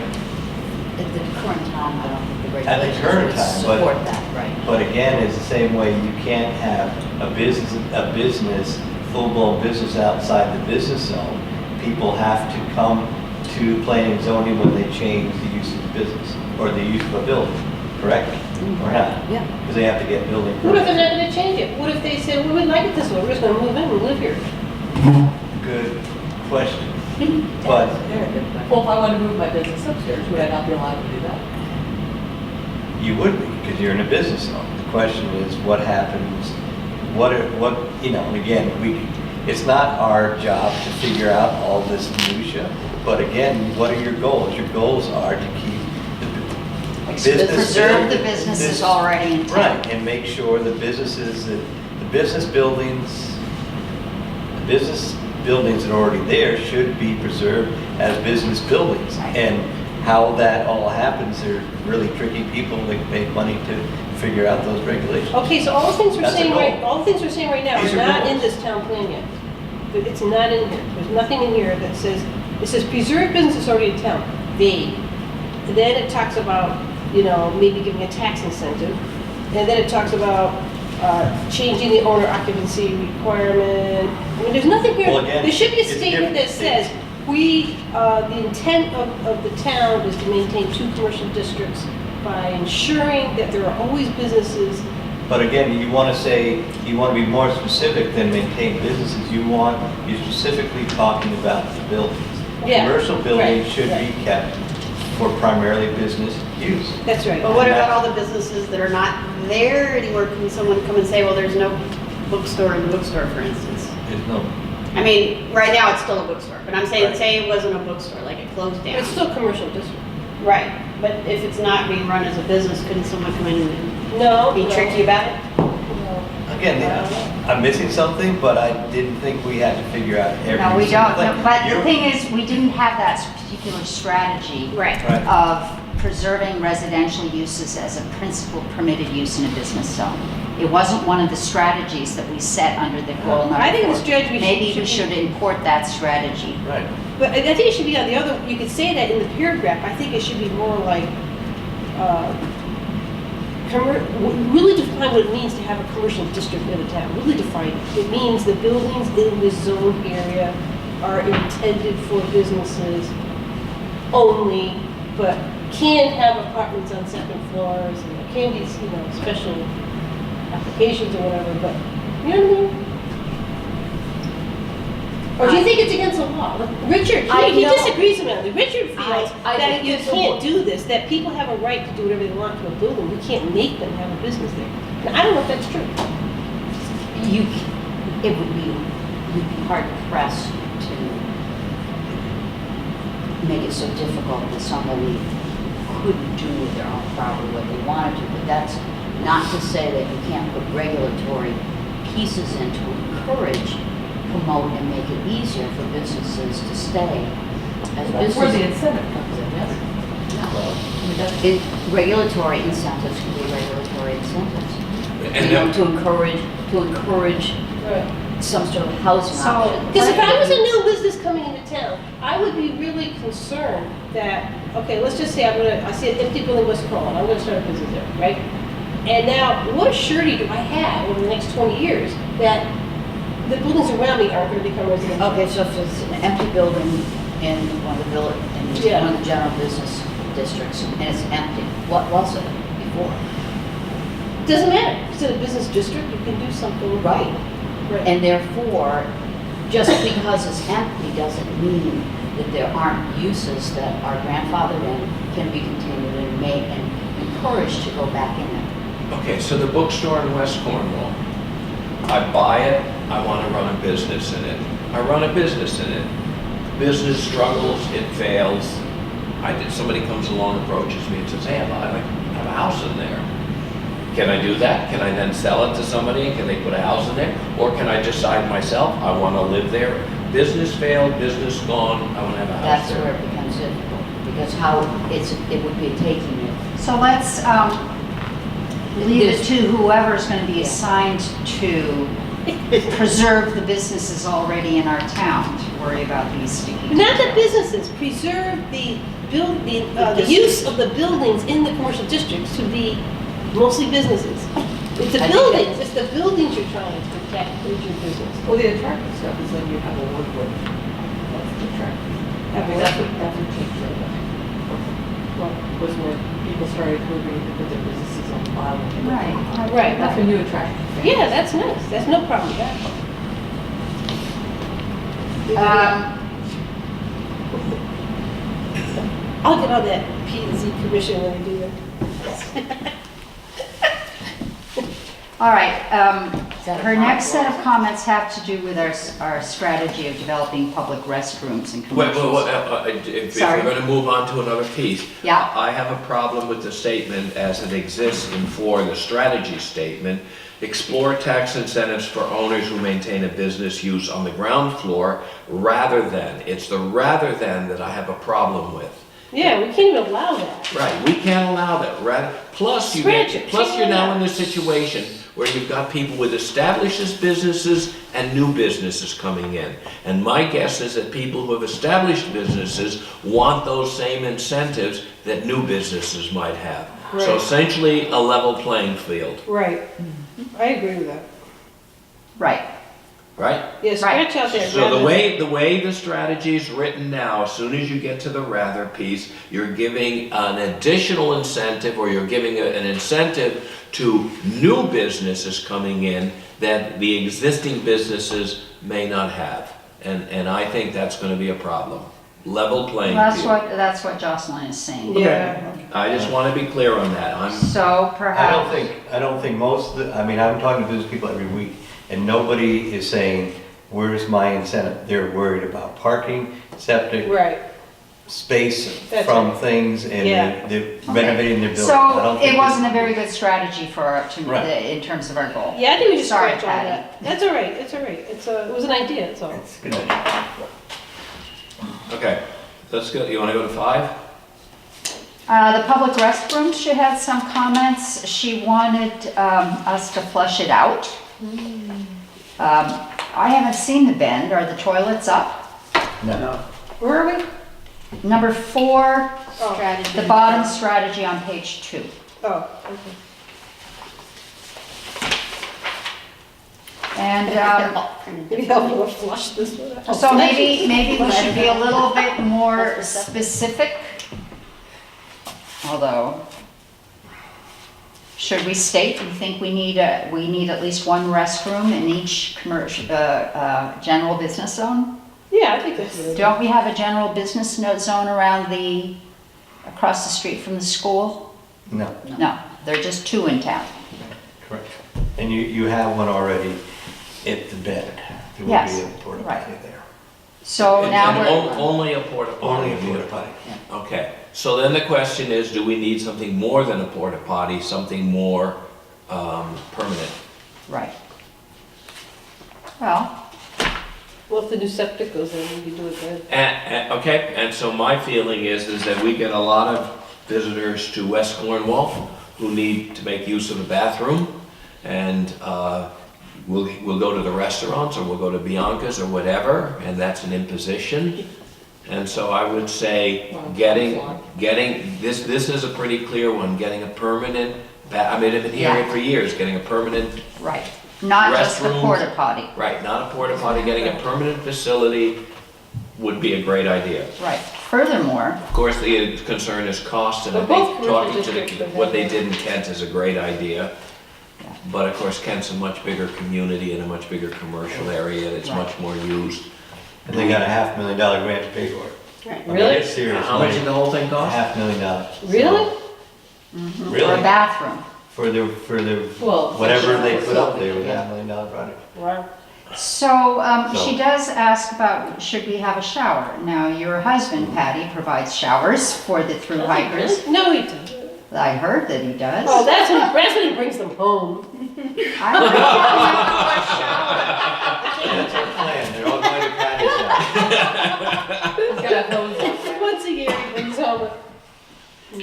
At the current time, I don't think the At the regulations current would time, support that, right? But again, it's the same way you can't have a business, full-blown business outside the business zone. People have to come to planning and zoning when they change the use of the business or the use of a building, correct? Or not? Yeah. Because they have to get building What if they're permits. not gonna change it? What if they say, well, we like it this way, we're just gonna move in and live here? Good question. But Well, if I want to move my business upstairs, would I not be allowed to do that? you would be, because you're in a business zone. The question is, what happens, and again, it's not our job to figure out all this minutia, but again, what are your goals? Your goals are to keep the business. Preserve the businesses already in town. Right, and make sure the businesses, the business buildings that are already there should be preserved as business buildings. Right. And how that all happens, they're really tricky people that make money to figure out those regulations. Okay, so all the things we're That's a saying goal. all the things we're saying right now These are are not goals. in this town plan yet. It's not in here. There's nothing in here that says, it says preserve businesses already in town, vague. And then it talks about, maybe giving a tax incentive. And then it talks about changing the owner occupancy requirement. I mean, there's nothing here. Well, again, There should be a it's statement that different. says, the intent of the town is to maintain 2 commercial districts by ensuring that there are always businesses. But again, you want to be more specific than maintain businesses. You're specifically talking about the buildings. Yeah, Commercial buildings right, should right. be kept for primarily business use. That's right. But what about all the businesses that are not there anymore? Can someone come and say, well, there's no bookstore in the bookstore, for instance? There's no, I mean, right now it's still a bookstore, but I'm saying, Right. say it wasn't a bookstore, like it closed down. It's still a commercial district. Right, but if it's not being run as a business, couldn't someone come in and No. be tricky about it? again, I'm missing something, but I didn't think we had to figure out every No, we single don't, thing. no, but the You're- thing is, we didn't have that particular strategy Right. Right. of preserving residential uses as a principal permitted use in a business zone. It wasn't one of the strategies that we set under the goal number 4. I think the strategy should- Maybe should we should import that strategy. Right. But I think it should be on the other, you could say that in the paragraph, I think it should be more like, really define what it means to have a commercial district in a town, really define it. It means the buildings in this zone area are intended for businesses only, but can have apartments on second floors, and there can be, special applications or whatever, but, you know what I mean? Or do you think it's against the law? Richard, I he know. disagrees with me. Richard feels I that think you it's a can't law. do this, that people have a right to do whatever they want to a building. We can't make them have a business there. Now, I don't know if that's true. You'd be hard pressed to make it so difficult that somebody couldn't do with their own property what they wanted to, but that's not to say that you can't put regulatory pieces in to encourage, promote, and make it easier for businesses to stay as That's where the businesses. incentive comes in, yes? I mean, that's, Regulatory incentives can be regulatory incentives. And To encourage some sort of housing So- option. Because if I was a new business coming into town, I would be really concerned that, okay, let's just say I see an empty building in West Cornwall, I'm gonna start a business there, right? And now, what surety do I have over the next 20 years that the buildings around me aren't gonna become residential? Okay, so if it's an empty building in one of the Yeah. one of the general business districts and it's empty, what was it before? Doesn't matter, if it's in a business district, you can do something. Right. Right. And therefore, just because it's empty doesn't mean that there aren't uses that are grandfathered in, can be continued and made and encouraged to go back in it. Okay, so the bookstore in West Cornwall, I buy it, I want to run a business in it. I run a business in it. Business struggles, it fails. Somebody comes along, approaches me and says, hey, I have a house in there. Can I do that? Can I then sell it to somebody? Can they put a house in there? Or can I decide myself, I want to live there? Business failed, business gone, I want to have a house That's where there. it becomes difficult, because it would be taking it. So let's leave it to whoever's going to be assigned to preserve the businesses already in our town to worry about these sticky Not the details. businesses, preserve the use of the buildings in the commercial districts to be mostly businesses. It's the I think buildings, it's the buildings you're trying to protect with your business. well, the attractive stuff is when you have a wood with, that's the attractive. I mean, that's what changed it. Was when people started moving to put their businesses on the bottom. Right. Right. That's when you attract. Yeah, that's nice, that's no problem with that. I'll get on that P and Z commission when we do that. All right, her next set of comments have to do with our strategy of developing public restrooms and commercials. If Sorry. we're gonna move on to another piece. Yeah. I have a problem with the statement as it exists in 4, the strategy statement. Explore tax incentives for owners who maintain a business use on the ground floor rather than. It's the rather than that I have a problem with. Yeah, we can't even allow that. Right, we can't allow that. Plus Scratch it, plus take you're it now out. in a situation where you've got people with established businesses and new businesses coming in. And my guess is that people who have established businesses want those same incentives that new businesses might have. So Right. essentially, a level playing field, Right. I agree with that. Right, right? Yeah, scratch out that. So rather the way the strategy is written now, as soon as you get to the rather piece, you're giving an additional incentive, or you're giving an incentive to new businesses coming in that the existing businesses may not have. And I think that's gonna be a problem. Level playing field. that's what Jocelyn is saying. than- Yeah. I just wanna be clear on that. So perhaps. I don't think most of the, I mean, I'm talking to business people every week, and nobody is saying, where's my incentive? They're worried about parking, septic, Right. space That's from right. things, and Yeah. they're renovating their building. I don't So think it wasn't a it's- very good strategy Right. in terms of our goal. Yeah, I think we should Sorry, scratch all Patty. that. That's all right, it's all right. It was an idea, that's all. It's a good idea. Okay, let's go, you wanna go to 5? The public restrooms, she had some comments. She wanted us to flush it out. I haven't seen the bend. Are the toilets up? No. Where are we? Number 4, Strategy. the bottom strategy on page 2. Oh, okay. And Maybe I'll do a flush this one out. so maybe we should be a little bit more specific. Although, should we state, we think we need at least one restroom in each commercial, general business zone? Yeah, I think that's good. Don't we have a general business zone around across the street from the school? No, No, there are just 2 in town. correct. And you have one already at the bed. There will Yes, be a porta right. potty there. So now And we're, only a porta potty? Only a porta potty. Okay, so then the question is, do we need something more than a porta potty, something more permanent? right. Well, Well, if the new septic goes in, we can do it then. Okay, and so my feeling is that we get a lot of visitors to West Cornwall who need to make use of the bathroom, and we'll go to the restaurants, or we'll go to Bianca's or whatever, and that's an imposition. And so I would say, getting, this is a pretty clear one, getting a permanent, I mean, I've been hearing it for years, getting a permanent, right, not just the Restroom. porta potty, right, not a porta potty, getting a permanent facility would be a great idea. right. Furthermore, Of course, the concern is cost, and I But both think talking commercial to districts what they did in Kent is a great idea. But of course, Kent's a much bigger community and a much bigger commercial area, and it's Right. much more used. And they got a $500,000 grant to pay for it. Right. I mean, Really? it's serious How much money. did the whole thing cost? $500,000. Really? for a Really? bathroom. For the, Well, whatever they put up facility, there, was a yeah. $500,000 project. Wow. So, So- she does ask about, should we have a shower? Now, your husband, Patty, provides showers for the through hikers. Really? No, he doesn't. I heard that he does. Oh, that's when he brings them home. I like That's our plan, they're all going to Patty's house. Once a year, he brings home a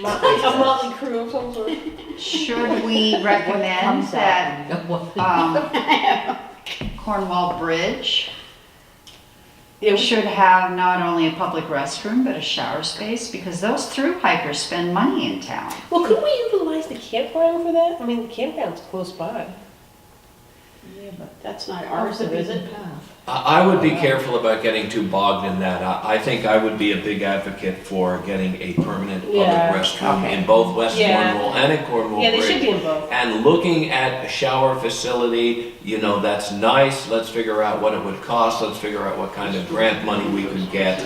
motley crew of some sort. Should we recommend that Cornwall Bridge Yeah, should have not only a public restroom, but a shower space? Because those through hikers spend money in town. well, could we utilize the campground for that? I mean, the campground's close by. Yeah, but that's not ours, though, is it? I would be careful about getting too bogged in that. I think I would be a big advocate for getting a permanent public Yeah. restroom Okay. in both West Yeah. Cornwall and in Cornwall Yeah, they Bridge. should be in both. And looking at a shower facility, that's nice, let's figure out what it would cost, let's figure out what kind of grant money we could get.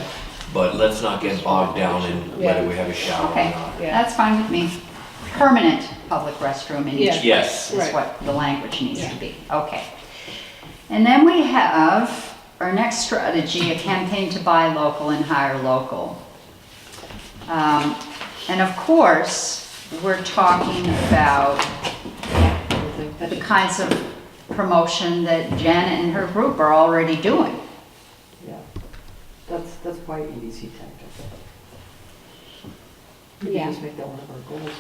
But let's not get bogged down in whether we have a shower or Okay, not. that's fine with me. Permanent public restroom in each Yeah. place Yes. is Right. what the language needs to be. Okay. And then we have our next strategy, a campaign to buy local and hire local. And of course, we're talking about the kinds of promotion that Jen and her group are already doing. Yeah, that's quite EDC tactic. We Yeah. can just make that one of our goals.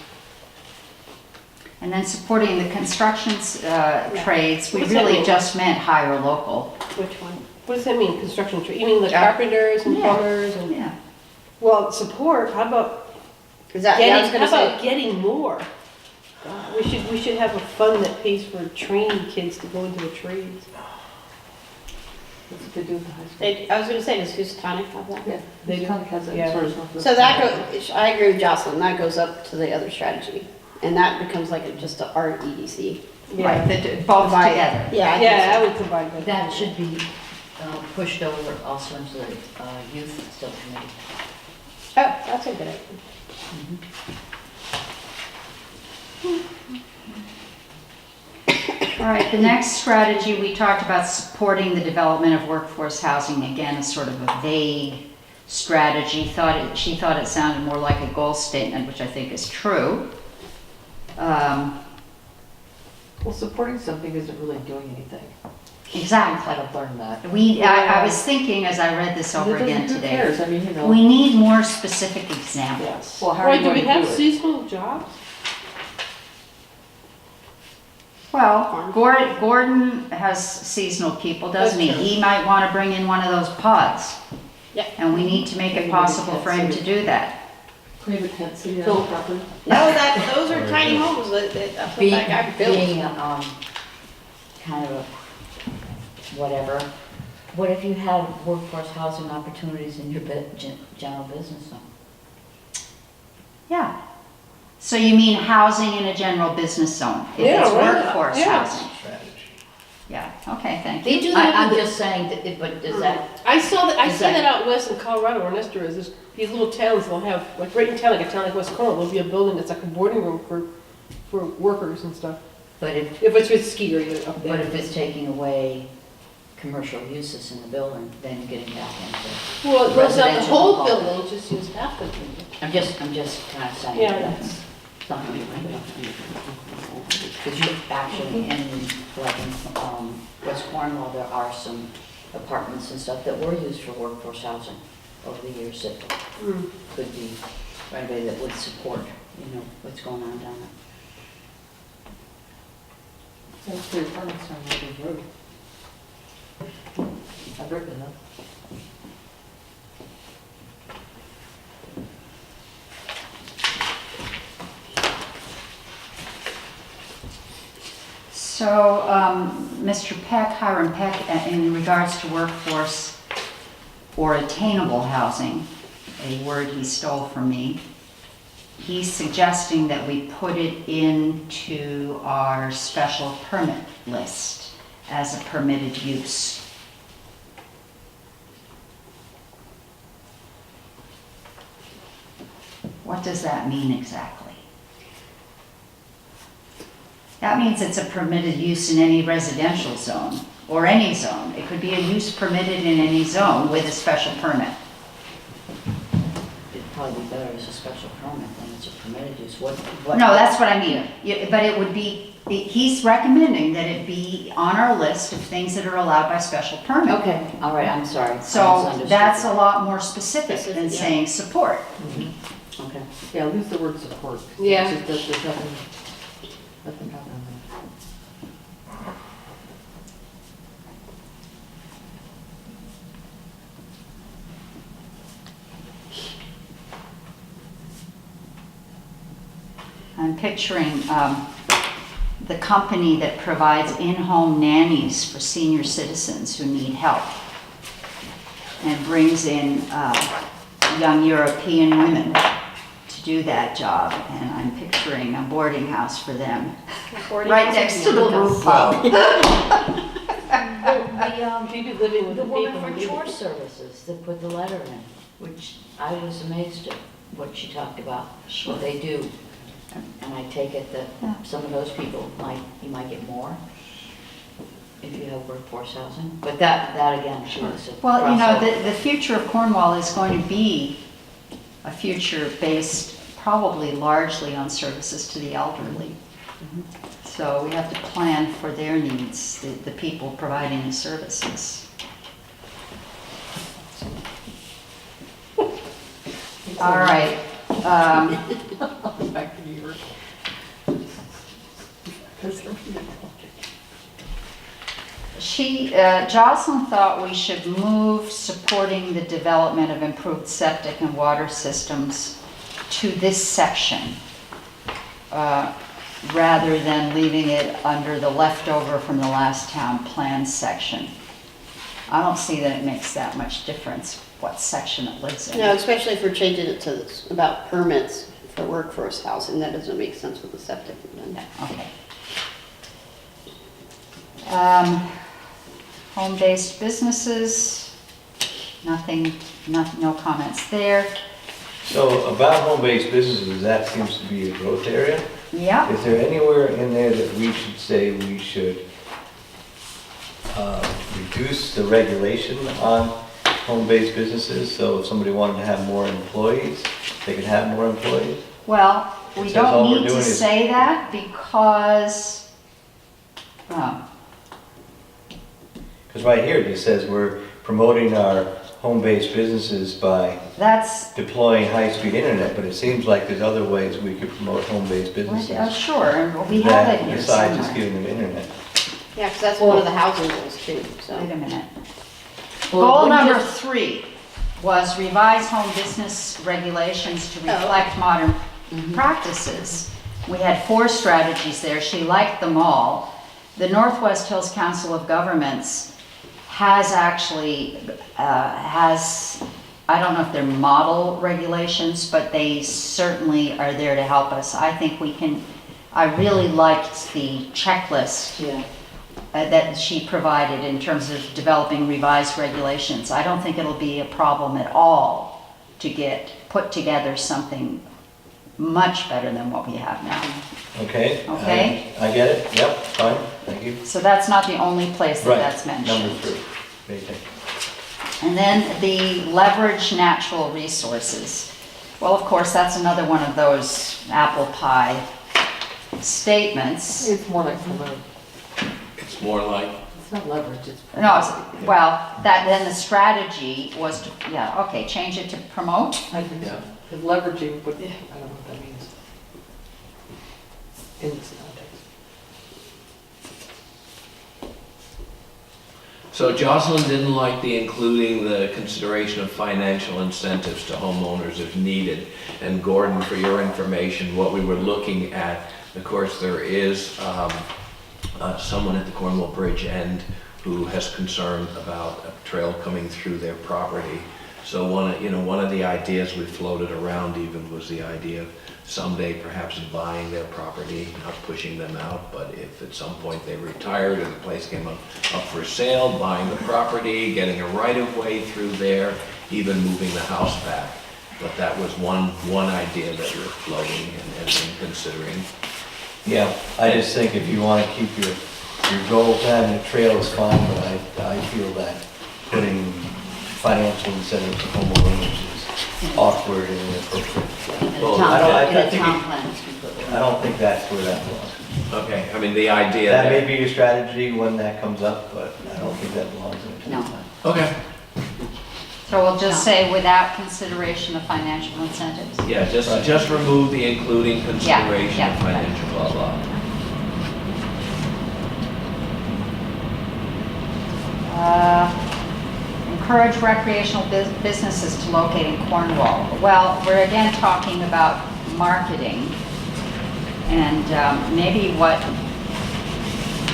And then supporting the construction trades, we What's that really mean? just meant hire local. Which one? What does that mean, construction trade? You mean the carpenters and Yeah. plumbers and? Yeah. Well, support, how about Is that, yeah, I was getting, gonna how about say, getting more? God, we should have a fund that pays for training kids to go into the trades. That's what they do at the high school. I was gonna say, does Houstonic have that? Yeah, they kind of has that Yeah. sort of stuff. So that goes, I agree with Jocelyn, that goes up to the other strategy. And that becomes like just a art EDC. Right, both Divide- together. Yeah, I think Yeah, so. I would combine that. That should be pushed over also into the youth subcommittee. Oh, that's a good idea. All right, the next strategy, we talked about supporting the development of workforce housing, again, as sort of a vague strategy. She thought it sounded more like a goal statement, which I think is true. Well, supporting something isn't really doing anything. Exactly. I've learned that. I was thinking as I read this over again Who today, cares? I mean, you know. we need more specific examples. Yes. Well, how are Right, you do going we to have do it? seasonal jobs? Well, Gordon has seasonal people, doesn't he? That's true. He might want to bring in one of those pods. Yeah. And we need to make it possible for him to do that. Create a tent city on So- the property. No, those are tiny homes, that's what that guy built. Being kind of a whatever, what if you had workforce housing opportunities in your general business zone? Yeah. So you mean housing in a general business zone? If Yeah, it's right. workforce Yeah. housing? Strategy. Yeah, okay, thank you. They do that. I'm just saying, but is that, I saw that, I Is see that- that out west in Colorado where Nestor is, there's these little towns, they'll have, like right in town, like a town like West Cornwall, there'll be a building that's like a boarding room for workers and stuff. but if, If it's with ski area up there. but if it's taking away commercial uses in the building, then you're getting back into, Well, it goes out the residential whole component. building, just use half the building. I'm just kind of saying Yeah. that's something you might know. Because you actually, in, like in West Cornwall, there are some apartments and stuff that were used for workforce housing over the years that could be renovated, that would support, what's going on down there. That's 3 apartments on Rogers Road. I've written that. So, Mr. Peck, Hiram Peck, in regards to workforce or attainable housing, a word he stole from me, he's suggesting that we put it into our special permit list as a permitted use. What does that mean exactly? That means it's a permitted use in any residential zone, or any zone. It could be a use permitted in any zone with a special permit. It'd probably be better as a special permit than as a permitted use. What? No, that's what I mean. But it would be, he's recommending that it be on our list of things that are allowed by special permit. Okay, all right, I'm sorry. I So misunderstood. that's a lot more specific than Yeah. saying support. Okay. Yeah, lose the word support. Yeah. It's just that there's nothing happening there. I'm picturing the company that provides in-home nannies for senior citizens who need help and brings in young European women to do that job. And I'm picturing a boarding house for them, right next to the brew pub. Maybe living with The the woman people. for who live chore with- services that put the letter in, which I was amazed at what she talked about, what they do. And I take it that some of those people you might get more if you have workforce housing. But that again, she was a Well, you know, crossover. the future of Cornwall is going to be a future based probably largely on services to the elderly. So we have to plan for their needs, the people providing the services. All right. Back to New York. Jocelyn thought we should move supporting the development of improved septic and water systems to this section, rather than leaving it under the leftover from the last town plan section. I don't see that it makes that much difference what section it lives in. No, especially if we're changing it to this, about permits for workforce housing, that doesn't make sense with the septic. Yeah, okay. Home-based businesses, nothing, no comments there. So about home-based businesses, that seems to be a growth area. Yeah, Is there anywhere in there that we should say we should reduce the regulation on home-based businesses? So if somebody wanted to have more employees, they could have more employees? well, we It says all don't we're need to doing is- say that because, Because right here, it just says we're promoting our home-based businesses by that's, deploying high-speed internet, but it seems like there's other ways we could promote home-based businesses. sure, and we have it that here besides just somewhere. giving them internet. Yeah, because that's one of the housing goals too, so. Wait a minute. Well, Goal wouldn't number just- 3 was revise home business regulations to reflect modern practices. We had 4 strategies there. She liked them all. The Northwest Hills Council of Governments has actually, I don't know if they're model regulations, but they certainly are there to help us. I think we can, I really liked the checklist Yeah. that she provided in terms of developing revised regulations. I don't think it'll be a problem at all to put together something much better than what we have now. Okay? Okay. I get it, yep, fine, thank you. So that's not the only place that Right, that's mentioned. number 3. Great, thank you. And then the leverage natural resources. Well, of course, that's another one of those apple pie statements. It's more like promote. It's more like, It's not leverage, it's. No, well, then the strategy was to, yeah, okay, change it to promote. I think so. Yeah. Because leveraging, but I don't know what that means. In this context. so Jocelyn didn't like including the consideration of financial incentives to homeowners if needed. And Gordon, for your information, what we were looking at, of course, there is someone at the Cornwall Bridge end who has concern about a trail coming through their property. So one of the ideas we floated around even was the idea of someday perhaps buying their property, not pushing them out, but if at some point they retired and the place came up for sale, buying the property, getting a right-of-way through there, even moving the house back. But that was one idea that we're floating and considering. Yeah, I just think if you want to keep your goal of having a trail is fine, but I feel that putting financial incentives to homeowners is awkward and inappropriate. In Well, a town, I don't- I in a think town it- plan, it's completely. I don't think that's where that belongs. Okay, I mean, the idea That may that, be your strategy when that comes up, but I don't think that belongs in a No. town plan. okay, So we'll just No. say without consideration of financial incentives. yeah, Right. just remove the including consideration yeah, of financial blah, blah. Encourage recreational businesses to locate in Cornwall. Well, we're again talking about marketing, and maybe what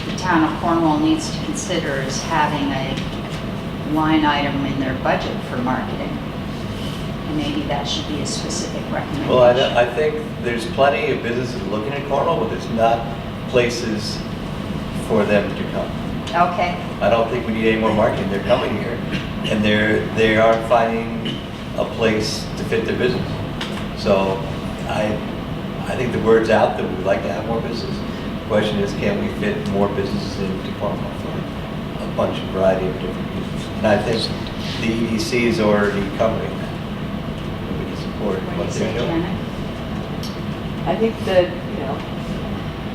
the town of Cornwall needs to consider is having a line item in their budget for marketing. And maybe that should be a specific recommendation. Well, I think there's plenty of businesses looking at Cornwall, but there's not places for them to come. Okay, I don't think we need any more marketing. They're coming here, and they aren't finding a place to fit their business. So I think the word's out that we'd like to have more business. The question is, can we fit more businesses into Cornwall for a bunch of variety of different reasons? And I think the EDC is already covering that. We can support what do what you say, they're doing. Janet? I think that,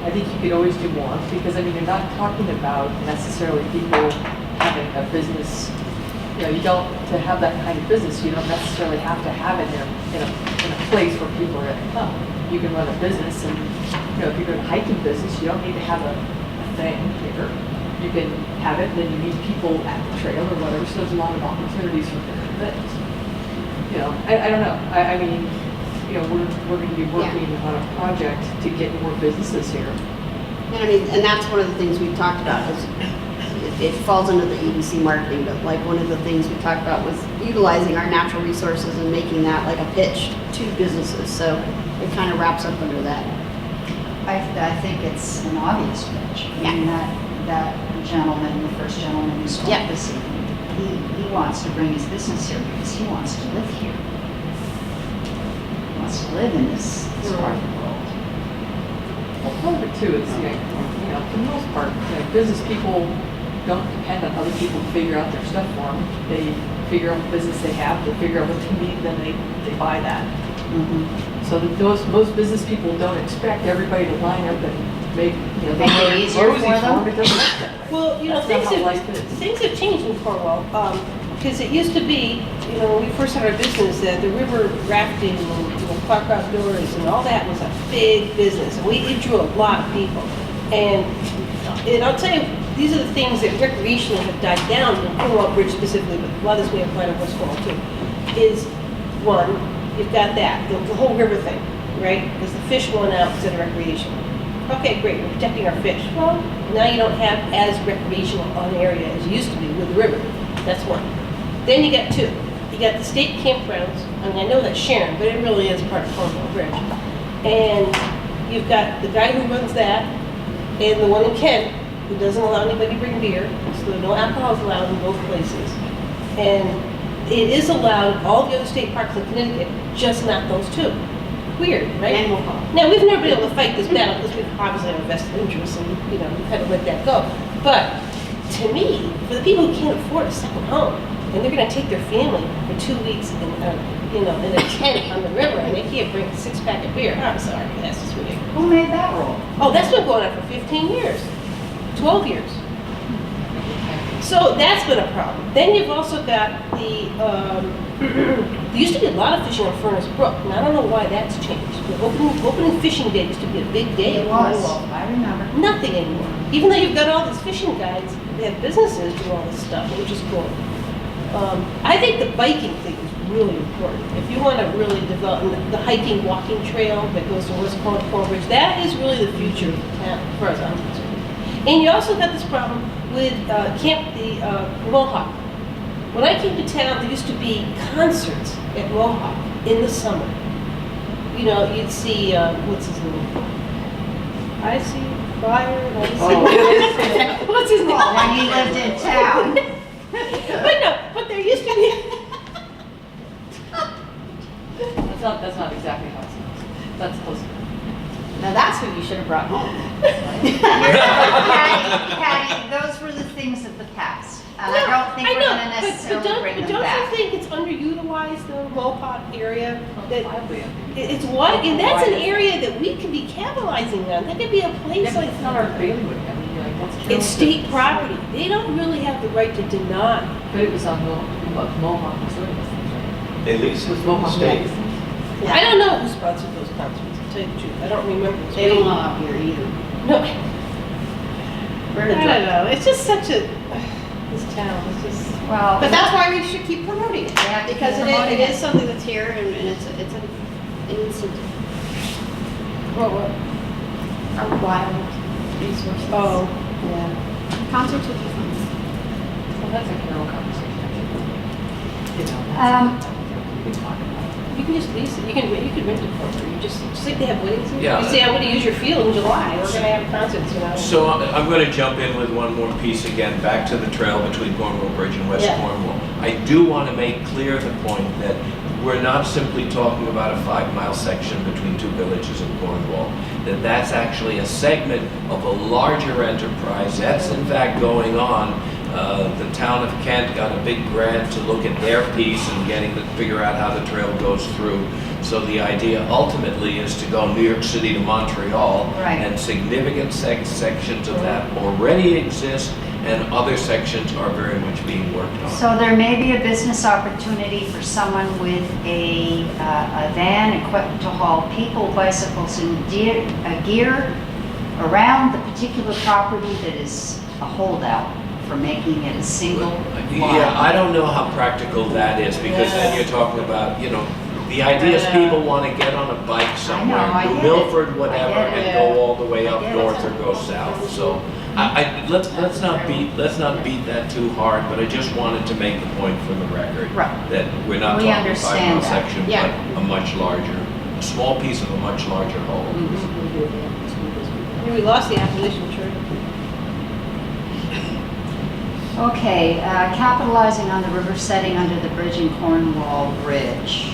I think you could always do more, because I mean, you're not talking about necessarily people having a business, you don't, to have that kind of business, you don't necessarily have to have it in a place where people are gonna come. You can run a business and, if you're doing a hiking business, you don't need to have a thing here. You can have it, then you meet people at the trail or whatever, so there's a lot of opportunities for different things. I don't know, I mean, we're gonna be working on a project to get more businesses here. And I mean, and that's one of the things we've talked about is it falls under the EDC marketing, but like one of the things we talked about was utilizing our natural resources and making that like a pitch to businesses. So it kind of wraps up under that. I think it's an obvious pitch. I Yeah. mean, that gentleman, the first gentleman who spoke Yeah. this evening, he wants to bring his business here because he wants to live here. He wants to live in this part of the world. Well, part of it too is, for the most part, business people don't depend on other people to figure out their stuff for them. They figure out what business they have, they figure out what they need, then they buy that. So that most business people don't expect everybody to line up and make, Make it easier rosy for them? It doesn't work that way. Well, That's not how life is. things have changed in Cornwall, because it used to be, when we first had our business, that the river rafting and Clark Outdoors and all that was a big business, and it drew a lot of people. And I'll tell you, these are the things that recreationally have died down in Cornwall Bridge specifically, but a lot of this may apply to West Cornwall too, is one, you've got that, the whole river thing, right? Because the fish won out instead of recreation. Okay, great, we're protecting our fish. Well, now you don't have as recreational an area as you used to be with the river. That's one. Then you got two. You got the state campgrounds, and I know that's Sharon, but it really is part of Cornwall Bridge. And you've got the guy who runs that, and the one in Kent, who doesn't allow anybody to bring beer, so no alcohol is allowed in both places. And it is allowed in all the other state parks in Connecticut, just not those two. Weird, right? Animal farm. Now, we've never been able to fight this battle because we've obviously have a vested interest and, we've had to let that go. But to me, for the people who can't afford a second home, and they're gonna take their family for 2 weeks in a tent on the river, and they can't bring a 6-pack of beer, I'm sorry, that's just ridiculous. Who made that rule? Oh, that's been going on for 15 years, 12 years. So that's been a problem. Then you've also got there used to be a lot of fishing on Furnace Brook, and I don't know why that's changed. The opening fishing day used to be a big day. It in was, Cornwall. I remember. Nothing anymore. Even though you've got all these fishing guides, they have businesses do all this stuff, which is cool. I think the biking thing is really important. If you want to really develop the hiking, walking trail that goes to West Cornwall Bridge, that is really the future of the town, as far as I'm concerned. And you also got this problem with the Mohawk. When I came to town, there used to be concerts at Mohawk in the summer. You'd see, what's his name? I see fire, and I see... What's his name? Well, when you lived in town. But there used to be... That's not exactly how it sounds. That's close enough. Now that's who you should have brought home. Patty, those were the things of the past. And I don't think we're going to necessarily bring them Don't back. you think it's underutilized, the Mohawk area? That Widely. it's what, and that's an area that we could be capitalizing on. That could be a place Yeah, but like it's not our bailiwick. I mean, that's true. it's state property. They don't really have the right to deny. But it was on Mohawk, Missouri. Right? They lease it With from the Mohawk state. Magazine. I don't know who sponsored those concerts. To tell you the truth, I don't remember. They don't know up here either. No, We're I in a don't drought. know. It's just such a this town. It's just. Well, But that's why we should keep promoting it. have to keep Because promoting it it. is something that's here and it's an incentive. What? Our wild resources. Oh. Yeah. Concerts would be fun. Well, that's a Carol conversation. Um, We can talk about it. You can just lease it, you can rent it for her, you just like they have weddings. Yeah. You say, I want to use your field in July, we're gonna have concerts, you know? So I'm going to jump in with one more piece again, back to the trail between Cornwall Bridge and West Yeah. Cornwall. I do want to make clear the point that we're not simply talking about a 5-mile section between two villages in Cornwall, that that's actually a segment of a larger enterprise. That's in fact going on. The town of Kent got a big grant to look at their piece and getting to figure out how the trail goes through. So the idea ultimately is to go New York City to Montreal, Right. and significant sections of that already exist, and other sections are very much being worked on. So there may be a business opportunity for someone with a van equipped to haul people, bicycles, and gear around the particular property that is a holdout for making it a single lot. Yeah, I don't know how practical that is, because then you're talking about, the idea is people want to get on a bike somewhere, I New get it. Milford, whatever, I get and it. go all the way up I get north it. or go south. So let's not beat that too hard, but I just wanted to make the point for the record Right. that we're not We talking a understand 5-mile that. section, Yeah. but a much larger, a small piece of a much larger whole. We lost the Appalachian Trail. Okay, capitalizing on the river setting under the bridge in Cornwall Bridge.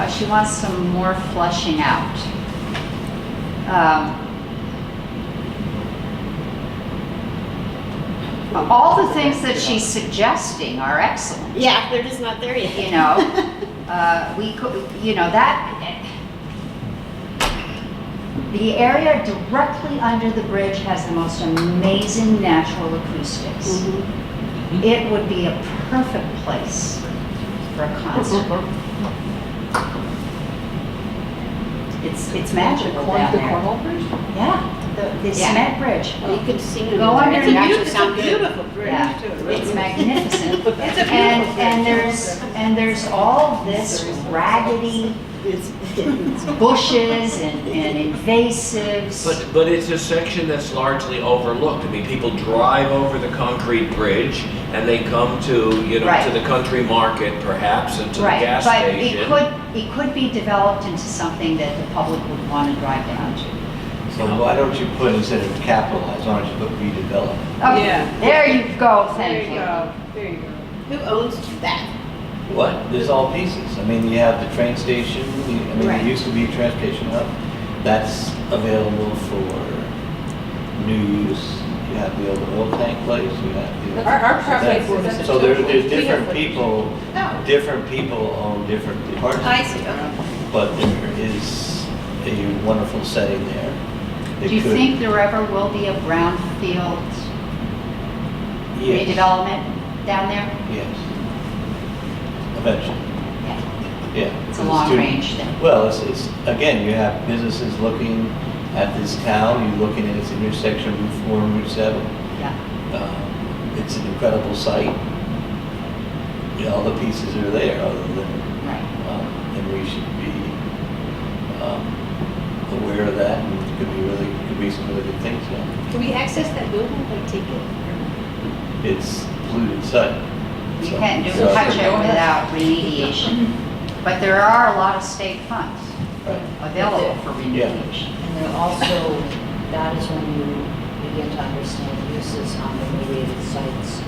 She wants some more fleshing out. All the things that she's suggesting are excellent. Yeah, they're just not there yet. You know, we could, that, the area directly under the bridge has the most amazing natural acoustics. It would be a perfect place for a concert. It's magical down The there. Cornwall Bridge? Yeah, the cement bridge. You could sing it. Go under It's and a actually beautiful, It's a sound good. beautiful bridge, Yeah, too. it's magnificent. It's a beautiful And bridge. there's all this raggedy It's bushes and invasives. But it's a section that's largely overlooked. I mean, people drive over the concrete bridge and they come to, Right. to the country market perhaps and to the Right, gas but station. it could be developed into something that the public would want to drive down to. So why don't you put, instead of capitalize, why don't you put redevelop? Okay, Yeah. there you go, There thank you you. go, there you go. Who owns that? What? There's all pieces. I mean, you have the train station, Right. there used to be a transportation hub. That's available for new use. You have the old tank place, you have the. Our property board is. So there's We different have- people, Oh. different people own different parts. I see, okay. But there is a wonderful setting there. It Do you could- think there ever will be a brownfield Yes. redevelopment down there? Yes. Eventually, Yeah, yeah. it's a long range thing. Well, it's, again, you have businesses looking at this town, you're looking at its intersection, Route 4 and Route 7. Yeah. It's an incredible site. All the pieces are there, other than, Right. and we should be aware of that, and could be some really good things done. Can we access that building, like take it? It's polluted site. You so- can't so- touch it without remediation. But there are a lot of state funds Right. available for remediation. And then also, that is when you begin to understand uses on the remediated sites,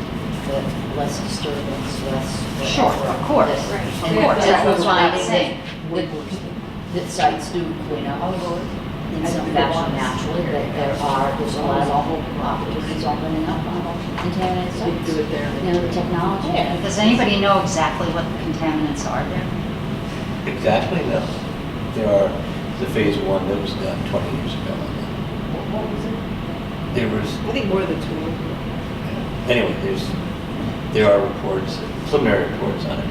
that less disturbance, less. Sure, of course, This- right, of and course, that's that's what what I'm finding saying. that sites do clean up in some fashion naturally, that there's a lot of opportunities opening up on contaminated sites. Do it there. The technology. Does anybody know exactly what the contaminants are there? Exactly, no. There are, the phase 1 that was done 20 years ago. What was it? There was, I think more than 2. anyway, there are reports, preliminary reports on it.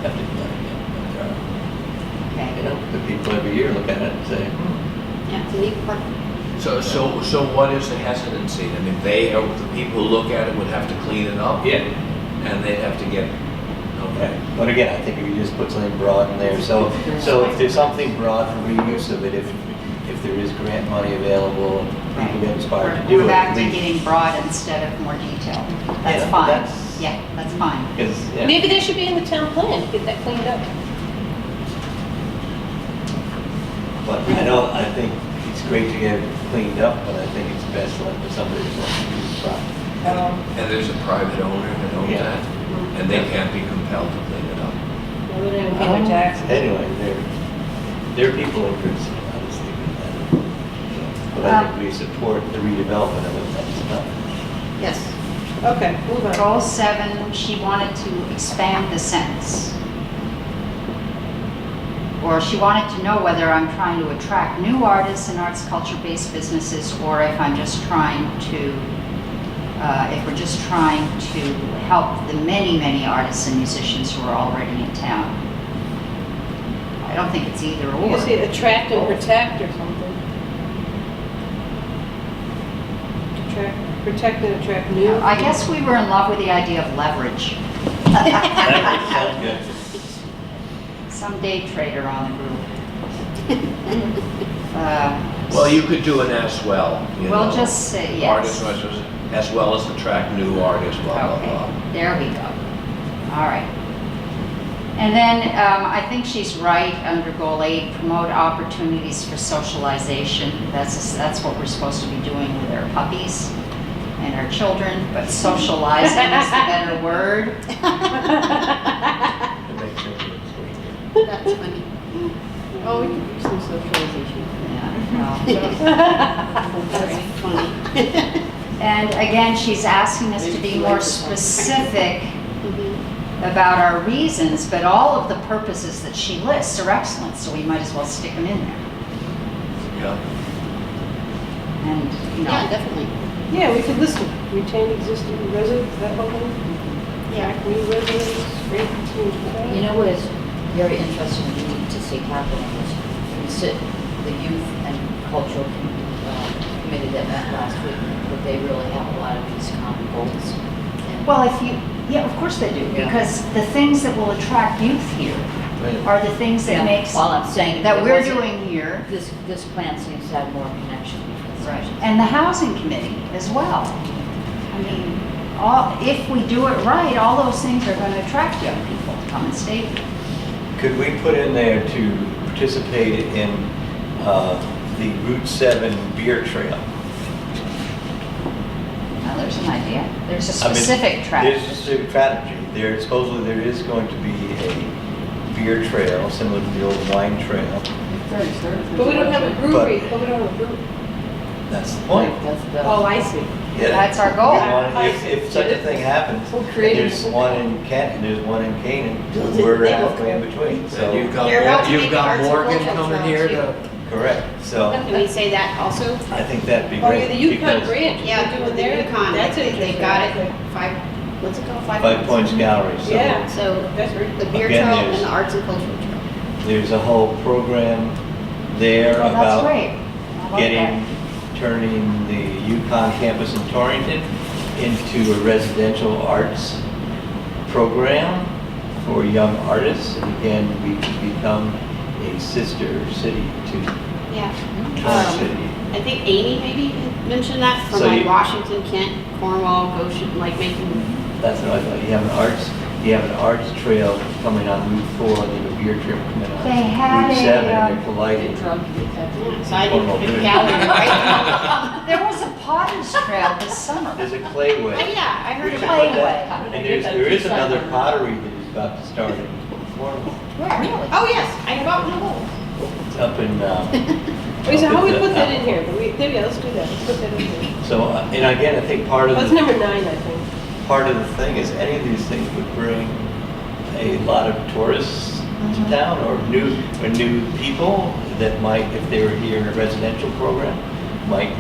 Have to be done again, but there are, Okay. the people every year look at it and say, Yeah, it's a neat park. So what is the hesitancy? I mean, the people who look at it would have to clean it up? yeah. And they'd have to get, okay. But again, I think if you just put something broad in there, so if there's something broad for reuse of it, if there is grant money available, and people get inspired to do We're it. back at to least- getting broad instead of more detailed. That's Yeah, fine. that's- Yeah, that's fine. 'cause, yeah. Maybe they should be in the town plan, get that cleaned up. But I think it's great to get it cleaned up, but I think it's best left for somebody who's going to use the property. And there's a private owner that owns Yeah. that, and they can't be compelled to clean it up. Well, they don't pay their taxes. Anyway, there are people in Princeton, honestly, with that. But I think we support the redevelopment of it, that's enough. Yes. Okay, move on. Goal 7, she wanted to expand the sentence. Or she wanted to know whether I'm trying to attract new artists and arts culture-based businesses, or if I'm just trying to, if we're just trying to help the many, many artists and musicians who are already in town. I don't think it's either or. You say attract and protect or something. Protect and attract new. I guess we were in love with the idea of leverage. That sounds good. Some day trader on the group. Well, you could do an as well, you know. We'll just say yes. Artists, as well as attract new artists, blah, blah, blah. Okay, there we go. All right. And then I think she's right under goal 8, promote opportunities for socialization. That's what we're supposed to be doing with our puppies and our children, but socializing is the better word. That's funny. Oh, we could use some socialization. Yeah, That's funny. and again, she's asking us to be more specific about our reasons, but all of the purposes that she lists are excellent, so we might as well stick them in there. Yeah. And, you know, Yeah, definitely. Yeah, we could list them. Retain existing residents, that whole thing. Attract new residents, strengthen teams. You know what is very interesting to me to see happening is we sit, the youth and cultural committee that met last week, that they really have a lot of these common goals. And well, yeah, of course they do, Yeah. because the things that will attract youth here are the things that Yeah, makes, all I'm saying that it we're wasn't- doing here. This plan seems to have more connection with Right. And the housing committee as well. I mean, if we do it right, all those things are going to attract young people to come and stay here. Could we put in there to participate in the Route 7 beer trail? Now, there's an idea. There's a I mean, specific There's a strategy. specific strategy. Supposedly there is going to be a beer trail, similar to the old wine trail. But we don't have a brewery, but we don't have a brewery. That's the point. That's the. Oh, I see. Yeah. That's our goal. If such a thing happens, We'll create it. there's one in Kent, there's one in Canaan, we're halfway in between, And so, you've got, They're about to you've make got arts and Morgan cultural coming trail, here too. to, correct, so Can we say that also? I think that'd be Oh, great. yeah, the Yukon because branch. Yeah, They're with doing the their- Yukon, That's they've got it, interesting. what's it called? 5 Points Gallery, so Yeah. So That's right. the beer Again, trail there's- and the arts and cultural trail. there's a whole program there Well, that's about great. I love turning the Yukon campus in Torrington into a residential arts program for young artists. And again, we could become a sister city to Yeah. Torrance City. I think Amy maybe mentioned that from So like you- Washington, Kent, Cornwall, Goshen, like making, That's what I thought. You have an arts trail coming on Route 4, and then a beer trail coming on They had Route a, 7, and they're colliding. so I Cornwall didn't, Beer. gallery, right? There was a potter's trail this summer. There's a clayway. Yeah, I heard about Clayway. that. And there is another pottery that is about to start in Cornwall. Really? Oh, yes, I know about one of those. It's up in, Wait, so how do we up at put the- that in here? Yeah, let's do that. Let's put that in here. So, and again, I think part of That's the, number 9, I think. part of the thing is any of these things would bring a lot of tourists to town or new people that might, if they were here in a residential program, might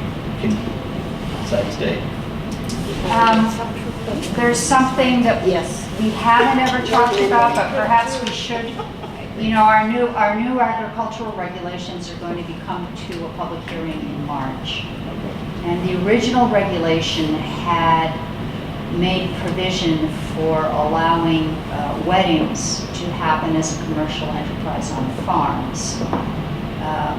decide to stay. There's something that Yes. we haven't ever talked about, but perhaps we should. You know, our new agricultural regulations are going to be coming to a public hearing in March. And the original regulation had made provision for allowing weddings to happen as a commercial enterprise on farms.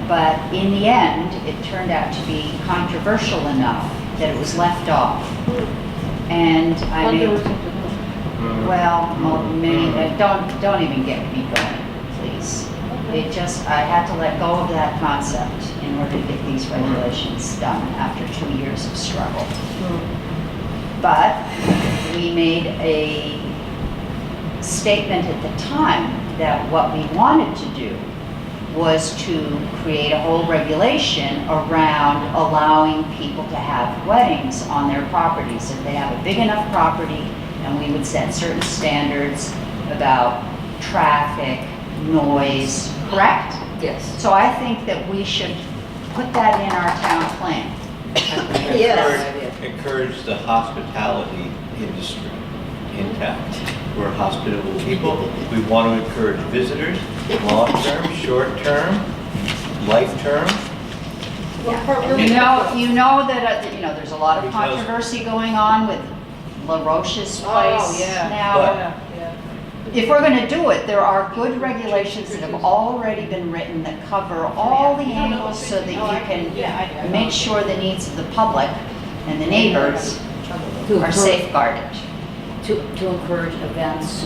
But in the end, it turned out to be controversial enough that it was left off. And I mean, well, maybe, don't even get me going, please. I had to let go of that concept in order to get these regulations done after 2 years of struggle. But we made a statement at the time that what we wanted to do was to create a whole regulation around allowing people to have weddings on their properties. If they have a big enough property, and we would set certain standards about traffic, noise, correct? Yes. So I think that we should put that in our town plan. Encourage the hospitality industry in town. We're hospitable people. We want to encourage visitors, long-term, short-term, life-term. You know that, there's a lot of Because- controversy going on with La Roche's place Oh, yeah. now. Yeah. If we're gonna do it, there are good regulations that have already been written that cover all the angles so that you can make sure the needs of the public and the neighbors are safeguarded. To encourage events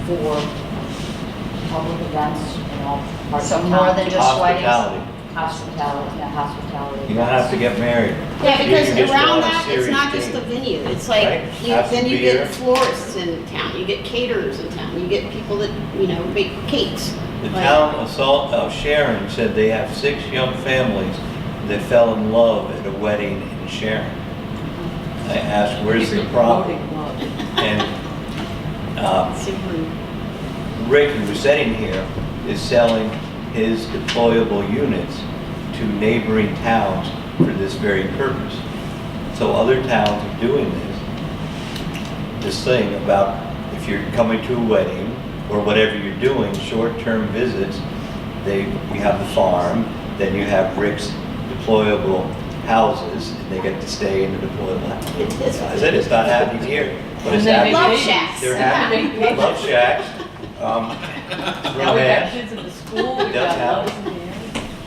for public events in all parts So of more town. than just weddings. Hospitality. Hospitality, yeah, hospitality. You don't have to get married. Yeah, because You can just go around on a that, it's serious not just date. the venue, it's Right. like, Have some then you beer. get florists in town, you get caterers in town, you get people that, bake cakes. The Like- town of Sharon said they have 6 young families that fell in love at a wedding in Sharon. I asked, where's the problem? And Rick, who was sitting here, is selling his deployable units to neighboring towns for this very purpose. So other towns are doing this thing about if you're coming to a wedding or whatever you're doing, short-term visits, you have the farm, then you have Rick's deployable houses, and they get to stay in the deployable house. I said it's not happening here, but it's And then happening. Love shacks. They're happening. Love shacks. Now we got kids in the school, we got Downtown. loves in the air.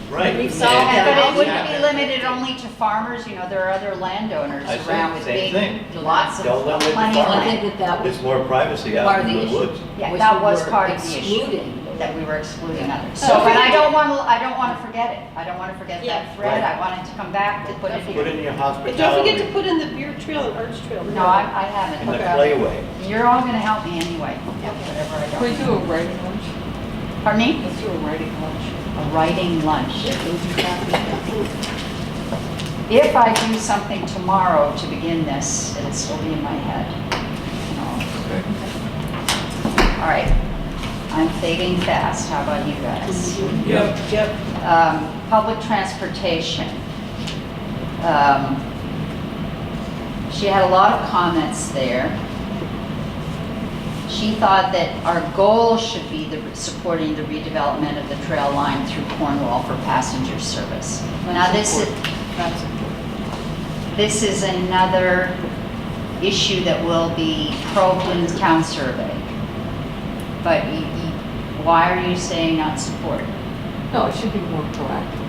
Right. We've solved But that. it wouldn't be limited only to farmers, there are other landowners I see, around with same big, thing. lots of, Don't limit the plenty of farm. I land. think that was There's more privacy out part of in the the issue. woods. Yeah, which that we was were part of the issue, excluding. that we were excluding others. So, but I don't want to forget it. I don't want to forget Yeah. that thread. Right. I want it to come back to put it Put it in here. your But don't forget to hospitality, put in the beer trail and arts trail. No, I haven't. in the clayway. You're all going to help me anyway, whatever I Can we don't. do a writing lunch? Pardon me? Let's do a writing lunch. A writing lunch. If I do something tomorrow to begin this, it'll still be in my head. All right. I'm fading fast. How about you guys? Yeah. Public transportation. She had a lot of comments there. She thought that our goal should be supporting the redevelopment of the trail line through Cornwall for passenger service. Now, this is another issue that will be probed in the town survey. But why are you saying not support? No, it should be more proactive.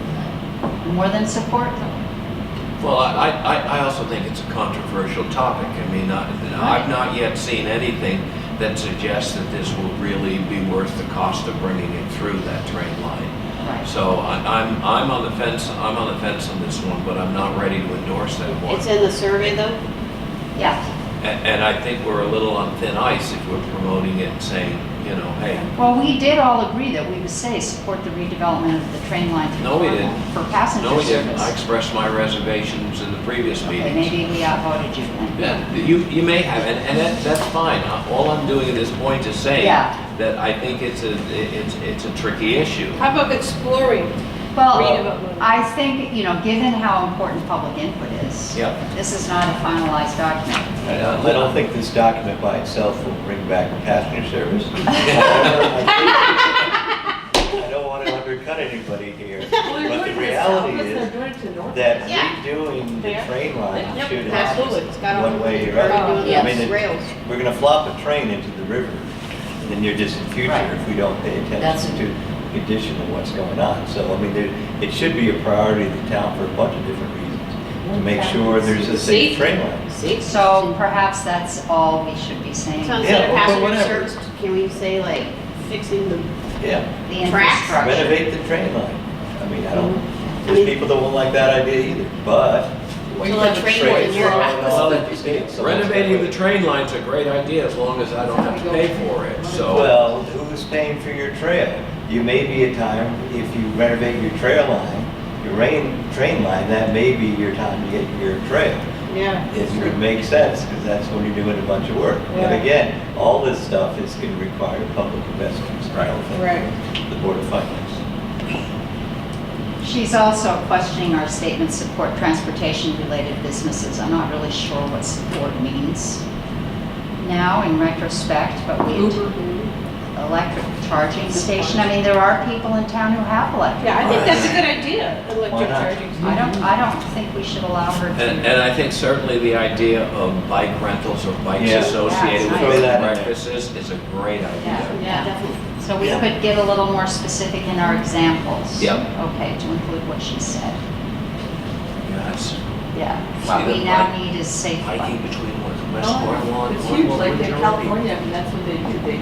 More than support? Well, I also think it's a controversial topic. I mean, I've not yet seen anything that suggests that this will really be worth the cost of bringing it through that train line. Right. So I'm on the fence on this one, but I'm not ready to endorse that one. It's in the survey though? Yeah. And I think we're a little on thin ice if we're promoting it and saying, hey, Well, we did all agree that we would say support the redevelopment of the train line through No, we Cornwall didn't. for passenger no, we service. didn't. I expressed my reservations in the previous Okay, meetings. maybe we outvoted you then. Yeah, you may have, and that's fine. All I'm doing at this point is saying Yeah. that I think it's a tricky issue. How about exploring? Well, Redevelopment. I think, given how important public input is, Yep. this is not a finalized document. I don't think this document by itself will bring back passenger service. I don't want to undercut anybody here, but the reality is that redoing the train line should Absolutely, happen it's got one way or already other. doing I mean, the rails. we're gonna flop a train into the river, and then you're just in future Right. if we don't pay That's- attention to the condition of what's going on. So, I mean, it should be a priority of the town for a bunch of different reasons, to make sure there's a safe train line. See? So perhaps that's all we should be saying. So Yeah, instead of or passenger whatever. service, can we say like fixing the Yeah, the Tracks? infrastructure. renovate the train line. I mean, I don't, there's people that won't like that idea either, but. Well, you Well, have a a train train in your line. house. Well, It's renovating the train line's a great idea as long as I don't have to pay for it, so. Well, who's paying for your trail? You may be a time, if you renovate your trail line, your train line, that may be your time to get your trail. Yeah. It would make sense, because that's when you're doing a bunch of work. But Yeah. again, all this stuff is going to require public investments. I don't think Right. the Board of Finance. She's also questioning our statement, support transportation-related businesses. I'm not really sure what support means now in retrospect, but we, Uber. electric charging station, I mean, there are people in town who have electric. Yeah, I think cars. that's a good idea, electric Why not? charging. I don't think we should allow her And to. I think certainly the idea of bike rentals or bikes Yeah. associated Yeah, with throw bed that and in there. breakfasts is a great Yeah, idea. yeah. Definitely. So we Yeah. could get a little more specific in our examples. Yep. Okay, to include what she said. Yes. Yeah. See, What the we now bike- need is safe Hiking bike. between West Oh, Cornwall and it's huge, Cornwall. like in Regional California, I mean, that's what they do, they,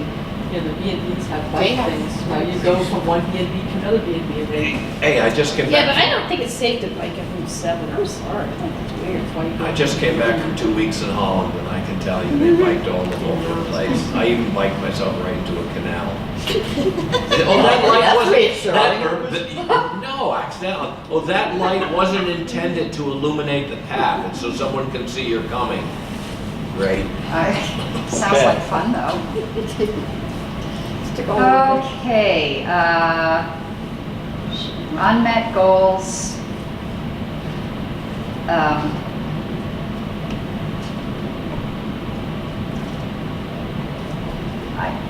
you know, the B and Bs have They bike have- things, you know, you go from one B and B to another B and B, and they, Hey, I just came Yeah, back. but I don't think it's safe to bike up Route 7, I'm sorry. I think it's weird, it's why you go. I just came back from 2 weeks in Holland, and I can tell you, they biked all over the place. I even biked myself right into a canal. Oh, that light That's wasn't. reassuring. No, accidental. Oh, that light wasn't intended to illuminate the path, and so someone can see you're coming. Great. Sounds like fun, though. Stick a hole in it. Okay, unmet goals.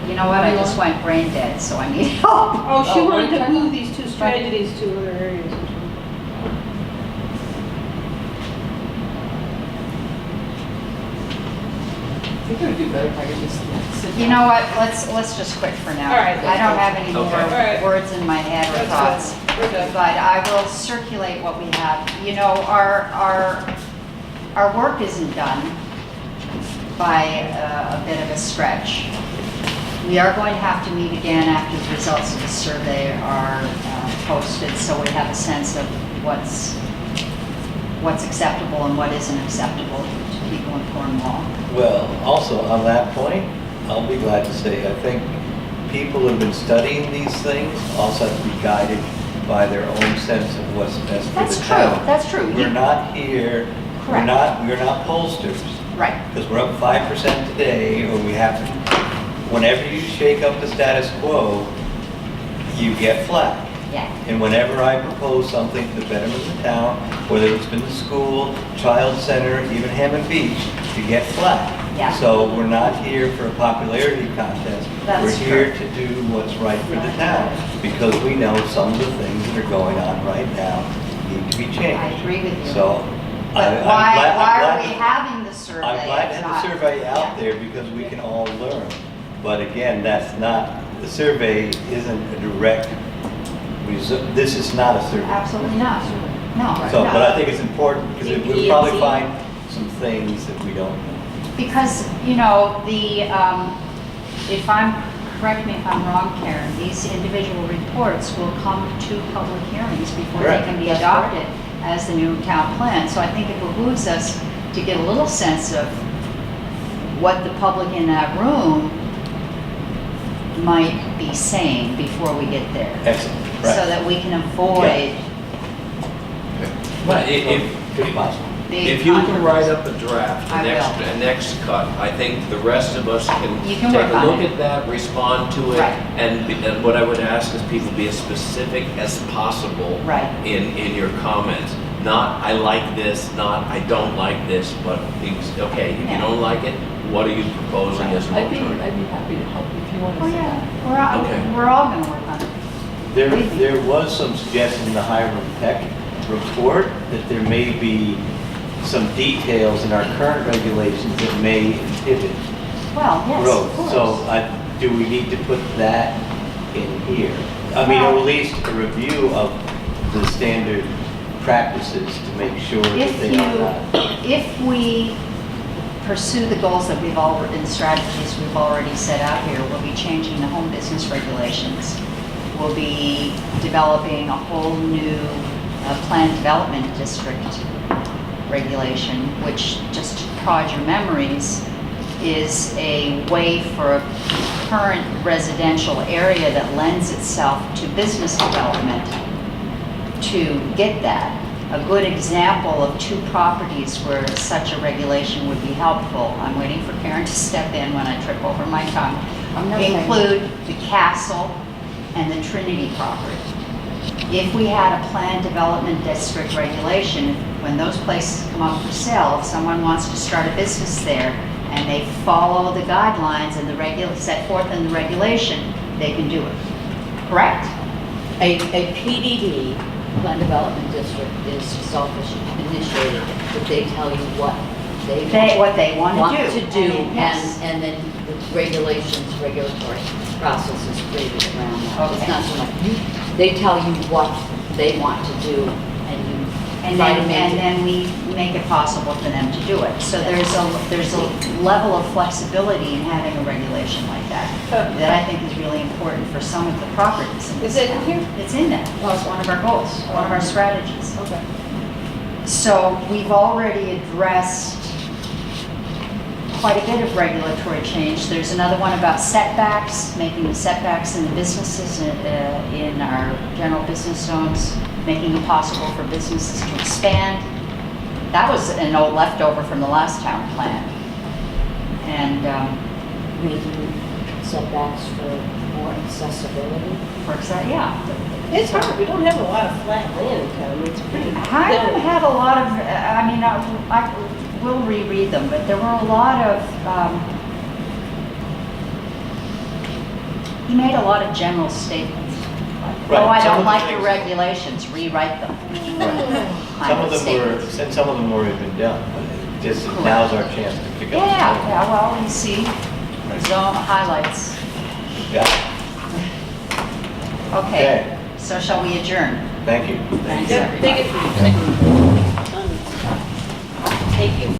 You know what, I just went brain dead, so I need help. Oh, she Oh, wanted to okay. move these two strategies to other areas. I think it would do better if I could just sit down. You know what, let's just quit for now. All right, I don't have any more Okay. All right. words in my head or That's thoughts. good. We're good. But I will circulate what we have. You know, our work isn't done by a bit of a stretch. We are going to have to meet again after the results of the survey are posted, so we have a sense of what's acceptable and what isn't acceptable to people in Cornwall. Well, also on that point, I'll be glad to say, I think people who have been studying these things also have to be guided by their own sense of what's best for That's the true, town. that's true. We're not here, we're Correct. not pollsters, Right, because we're up 5% today, or we have to, whenever you shake up the status quo, you get flack. yeah. And whenever I propose something for the betterment of the town, whether it's been the school, child center, even Hammond Beach, you get flack. Yeah. So we're not here for a popularity contest. That's We're here to do what's right for the town, because we know some of the things that are going on right now need to be changed. I agree with you. So But I'm why glad- are we having the survey? I'm glad to It's have not- the survey Yeah. out there because we can all learn. But again, that's not, the survey isn't a direct, this is not a survey. Absolutely not. No, So, but I no. think it's important because The we'll probably P&Z. find some things that we don't know. Because, you know, if I'm, correct me if I'm wrong, Karen, these individual reports will come to public hearings before they Correct. can be That's adopted as the new town plan. So I think it behooves us to get a little sense of what the public in that room might be saying before we get there. Excellent, So right. that we can avoid But if, Good possible. big if you can controversies. write up a draft, I will. a next cut, I think the rest of us You can can take work a on look it. at that, respond to it. Right. And what I would ask is people be as specific as possible Right. in your comments. Not, I like this, not, I don't like this, but, okay, if you Yeah. don't like it, what are you proposing as an I'd be alternative? happy to help you if you want to Oh, sit yeah, down. Okay. we're all gonna work on it. There was some suggestion in the Hiram Peck report that there may be some details in our current regulations that may inhibit Well, yes, of growth. course. So do we need to put that in here? I mean, or at least a review of the standard practices to make sure that If they are not. if we pursue the goals that we've already, and strategies we've already set out here, we'll be changing the home business regulations. will be developing a whole new planned development district regulation, which, just to prod your memories, is a way for a current residential area that lends itself to business development to get that. A good example of two properties where such a regulation would be helpful, I'm waiting for Karen to step in when I trip over my tongue, include the castle and the Trinity property. If we had a planned development district regulation, when those places come up for sale, if someone wants to start a business there and they follow the guidelines and the set forth in the regulation, they can do it. Correct? A PDD, Plan Development District, is self-initiated, but they tell you what What they want want to do. to do, Yes. and then the regulations, regulatory process is created around that. It's Okay. not so much, they tell you what they want to do, and you And try to then, make and it. then we make it possible for them to do it. So there's a level of flexibility in having a regulation like that, that I think is really important for some of the properties in this Is it in town. here? It's in there. Well, it's one of our goals, one of our strategies. Okay. So we've already addressed quite a bit of regulatory change. There's another one about setbacks, making the setbacks in the businesses in our general business zones, making it possible for businesses to expand. That was an old leftover from the last town plan. And Making setbacks for more accessibility. for example, yeah. It's hard, we don't have a lot of flat land in town, it's pretty. I don't have a lot of, I mean, I will reread them, but there were a lot of, he made a lot of general statements. Right, Oh, I some of don't the like the things- regulations, rewrite them. Right. Kind of statements. Some of them were been done, but just now's our chance to pick up. Yeah, well, you see, zone highlights. Yeah, Okay, so shall we adjourn? thank you. Thanks, Yep, everybody. take it. Thank you.